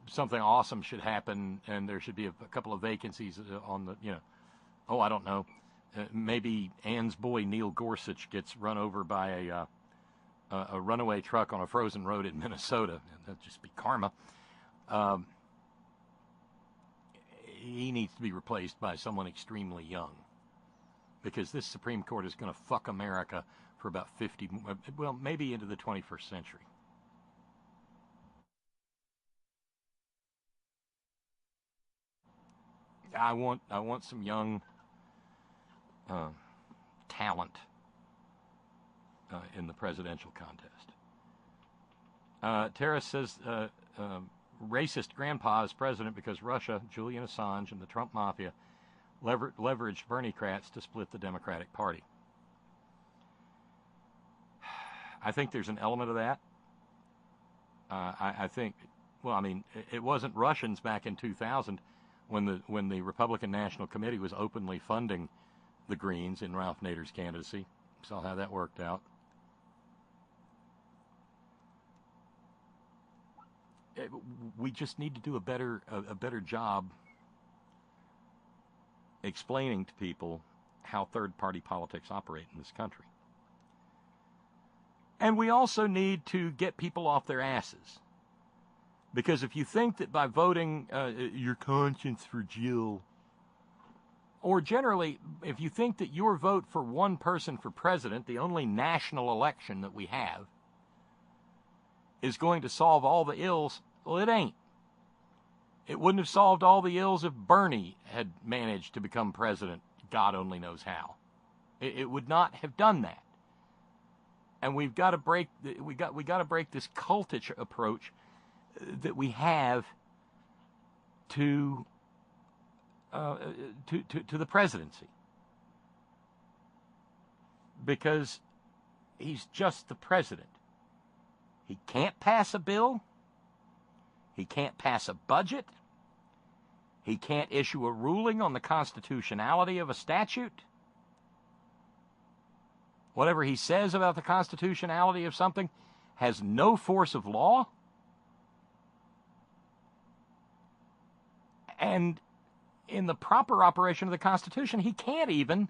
something awesome should happen, and there should be a couple of vacancies on the, you know. Oh, I don't know. Maybe Ann's boy Neil Gorsuch gets run over by a runaway truck on a frozen road in Minnesota. That'd just be karma. He needs to be replaced by someone extremely young, because this Supreme Court is going to fuck America for about 50, well, maybe into the 21st century. I want some young talent in the presidential contest. Terrace says racist grandpa is president because Russia, Julian Assange, and the Trump mafia leveraged Bernie-crats to split the Democratic Party. I think there's an element of that. I think, well, I mean, it wasn't Russians back in 2000 when the Republican National Committee was openly funding the Greens in Ralph Nader's candidacy. Saw how that worked out. We just need to do a better job explaining to people how third-party politics operate in this country. And we also need to get people off their asses. Because if you think that by voting your conscience for Jill, or generally, if you think that your vote for one person for president, the only national election that we have, is going to solve all the ills, well, it ain't. It wouldn't have solved all the ills if Bernie had managed to become president, God only knows how. It would not have done that. And we've got to break we got to break this cultish approach that we have to the presidency, because he's just the president. He can't pass a bill. He can't pass a budget. He can't issue a ruling on the constitutionality of a statute. Whatever he says about the constitutionality of something has no force of law. And in the proper operation of the Constitution, he can't even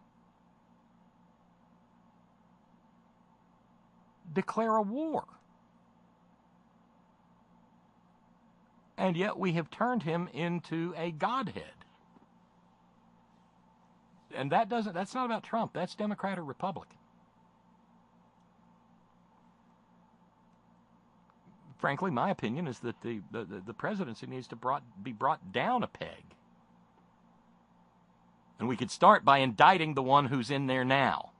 declare a war. And yet we have turned him into a godhead. And that's not about Trump. That's Democrat or Republican. Frankly, my opinion is that the presidency needs to be brought down a peg. And we could start by indicting the one who's in there now.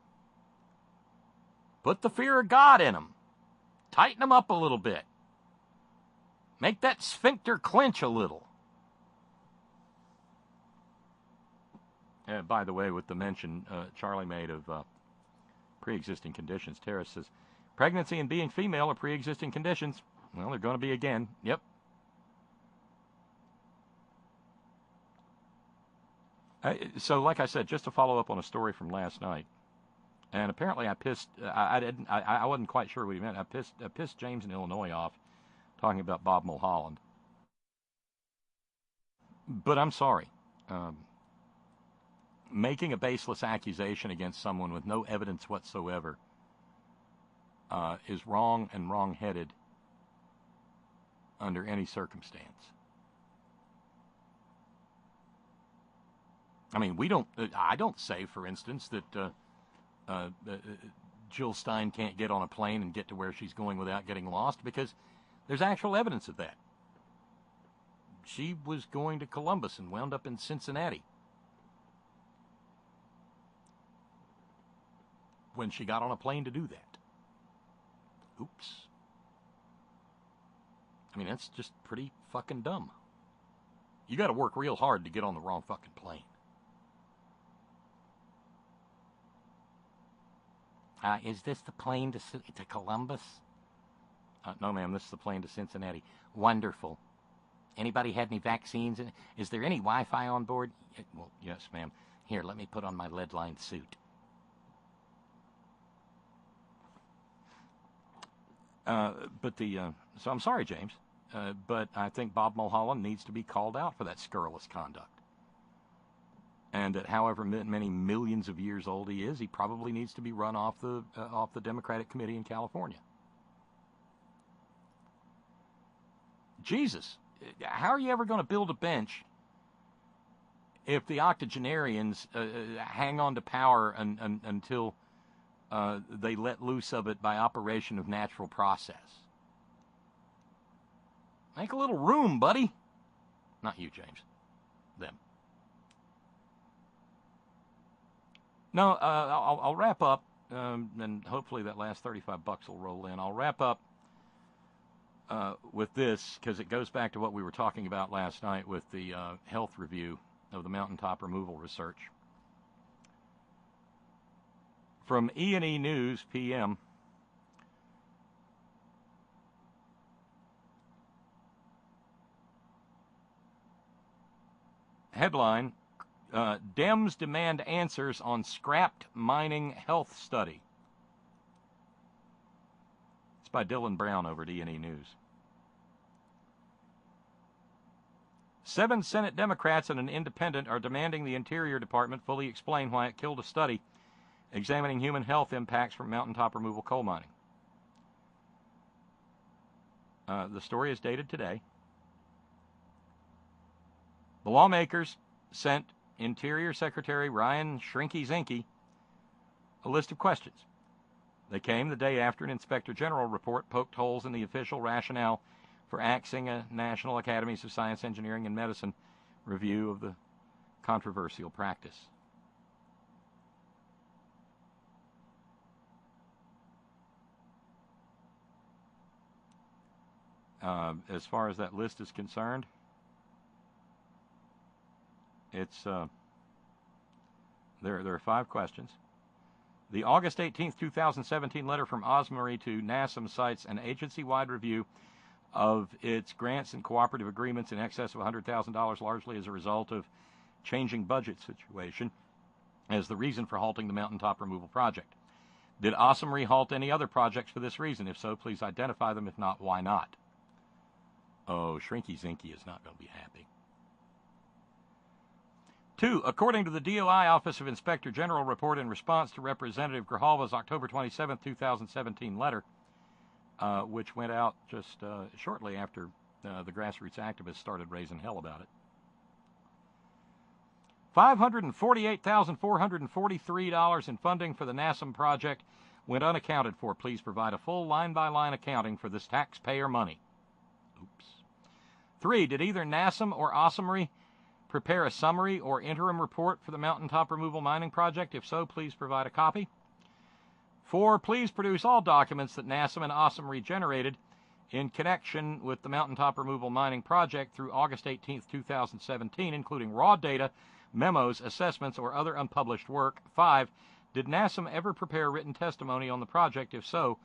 Put the fear of God in them. Tighten them up a little bit. Make that sphincter clench a little. By the way, with the mention Charlie made of pre-existing conditions, Tara says, pregnancy and being female are pre-existing conditions. Well, they're going to be again. Yep. So, like I said, just to follow up on a story from last night, and apparently I pissed. I wasn't quite sure what he meant. I pissed James in Illinois off talking about Bob Mulholland. But I'm sorry. Making a baseless accusation against someone with no evidence whatsoever is wrong and wrong-headed under any circumstance. I mean, I don't say, for instance, that Jill Stein can't get on a plane and get to where she's going without getting lost, because there's actual evidence of that. She was going to Columbus and wound up in Cincinnati when she got on a plane to do that. Oops. I mean, that's just pretty fucking dumb. You got to work real hard to get on the wrong fucking plane. Is this the plane to Columbus? No, ma'am, this is the plane to Cincinnati. Wonderful. Anybody had any vaccines? Is there any Wi-Fi on board? Well, yes, ma'am. Here, let me put on my lead-lined suit. So I'm sorry, James, but I think Bob Mulholland needs to be called out for that scurrilous conduct. And that however many millions of years old he is, he probably needs to be run off the Democratic Committee in California. Jesus, how are you ever going to build a bench if the octogenarians hang on to power until they let loose of it by operation of natural process? Make a little room, buddy. Not you, James. Them. No, I'll wrap up, and hopefully that last $35 will roll in. I'll wrap up with this, because it goes back to what we were talking about last night with the health review of the mountaintop removal research. From E&E News, PM. Headline, Dems demand answers on scrapped mining health study. It's by Dylan Brown over at E&E News. 7 Senate Democrats and an independent are demanding the Interior Department fully explain why it killed a study examining human health impacts from mountaintop removal coal mining. The story is dated today. The lawmakers sent Interior Secretary Ryan Shrinky Zinke a list of questions. They came the day after an Inspector General report poked holes in the official rationale for axing a National Academies of Science, Engineering, and Medicine review of the controversial practice. As far as that list is concerned, it's there are 5 questions. The August 18, 2017 letter from OSMRI to NASAM cites an agency-wide review of its grants and cooperative agreements in excess of $100,000, largely as a result of changing budget situation, as the reason for halting the mountaintop removal project. Did OSMRI halt any other projects for this reason? If so, please identify them. If not, why not? Oh, Shrinky Zinke is not going to be happy. 2. According to the DOI Office of Inspector General report in response to Representative Grijalva's October 27, 2017 letter, which went out just shortly after the grassroots activists started raising hell about it. $548,443 in funding for the NASAM project went unaccounted for. Please provide a full line-by-line accounting for this taxpayer money. Oops. 3. Did either NASAM or OSMRI prepare a summary or interim report for the mountaintop removal mining project? If so, please provide a copy. 4, please produce all documents that NASM and OSM regenerated in connection with the mountaintop removal mining project through August 18, 2017, including raw data, memos, assessments, or other unpublished work. 5, did NASM ever prepare written testimony on the project? If so,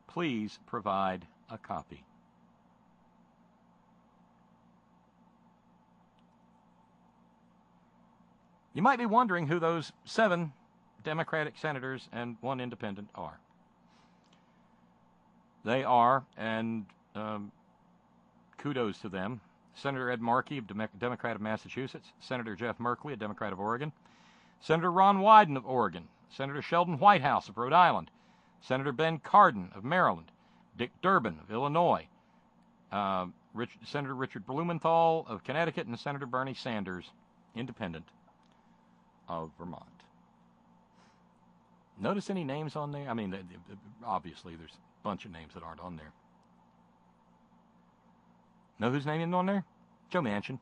please provide a copy. You might be wondering who those 7 Democratic senators and 1 independent are. They are, and kudos to them, Senator Ed Markey, a Democrat of Massachusetts, Senator Jeff Merkley, a Democrat of Oregon, Senator Ron Wyden of Oregon, Senator Sheldon Whitehouse of Rhode Island, Senator Ben Cardin of Maryland, Dick Durbin of Illinois, Senator Richard Blumenthal of Connecticut, and Senator Bernie Sanders, independent, of Vermont. Notice any names on there? I mean, obviously there's a bunch of names that aren't on there. Know whose name isn't on there? Joe Manchin.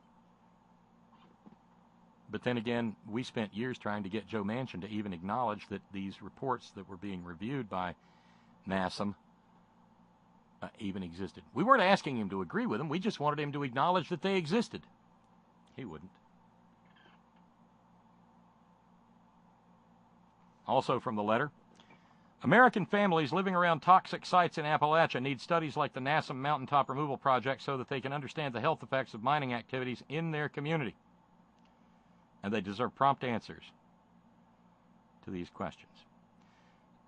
But then again, we spent years trying to get Joe Manchin to even acknowledge that these reports that were being reviewed by NASM even existed. We weren't asking him to agree with them. We just wanted him to acknowledge that they existed. He wouldn't. Also from the letter, American families living around toxic sites in Appalachia need studies like the NASM Mountaintop Removal Project so that they can understand the health effects of mining activities in their community. And they deserve prompt answers to these questions.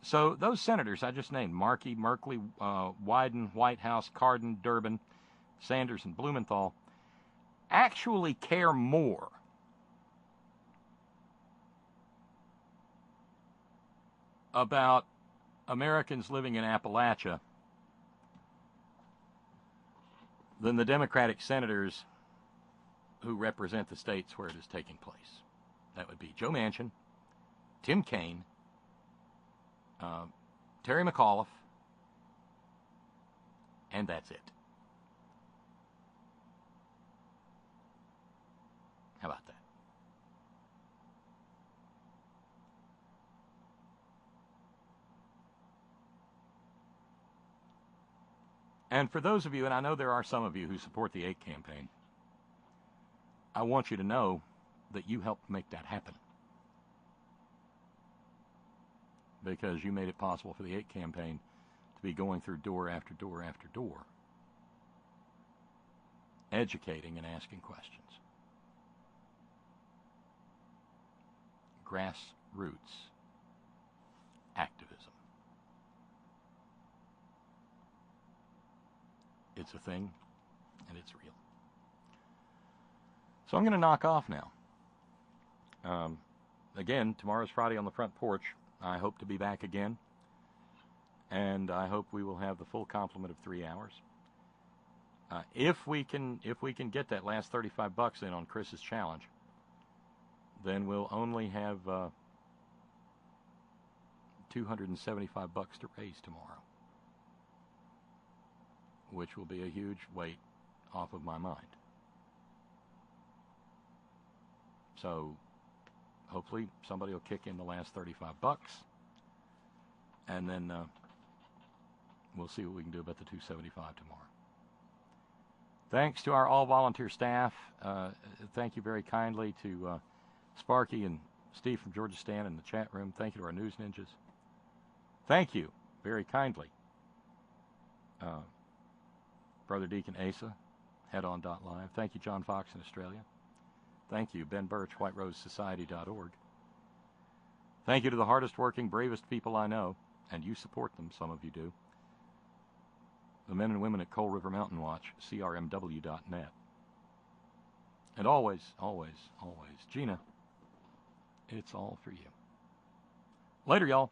So those senators I just named, Markey, Merkley, Wyden, Whitehouse, Cardin, Durbin, Sanders, and Blumenthal, actually care more about Americans living in Appalachia than the Democratic senators who represent the states where it is taking place. That would be Joe Manchin, Tim Kaine, Terry McAuliffe, and that's it. How about that? And for those of you, and I know there are some of you who support the 8 campaign, I want you to know that you helped make that happen. Because you made it possible for the 8 campaign to be going through door after door after door, educating and asking questions. Grassroots activism. It's a thing, and it's real. So I'm going to knock off now. Again, tomorrow's Friday on the Front Porch. I hope to be back again, and I hope we will have the full complement of 3 hours. If we can get that last $35 in on Chris's challenge, then we'll only have $275 to raise tomorrow, which will be a huge weight off of my mind. So hopefully somebody will kick in the last $35, and then we'll see what we can do about the $275 tomorrow. Thanks to our all-volunteer staff. Thank you very kindly to Sparky and Steve from Georgia Stan in the chat room. Thank you to our news ninjas. Thank you very kindly, Brother Deacon Asa, headon.live. Thank you, John Fox in Australia. Thank you, Ben Birch, whiterosesociety.org. Thank you to the hardest working, bravest people I know, and you support them, some of you do. The men and women at Coal River Mountain Watch, crmw.net. And always, always, always, Gina, it's all for you. Later, y'all.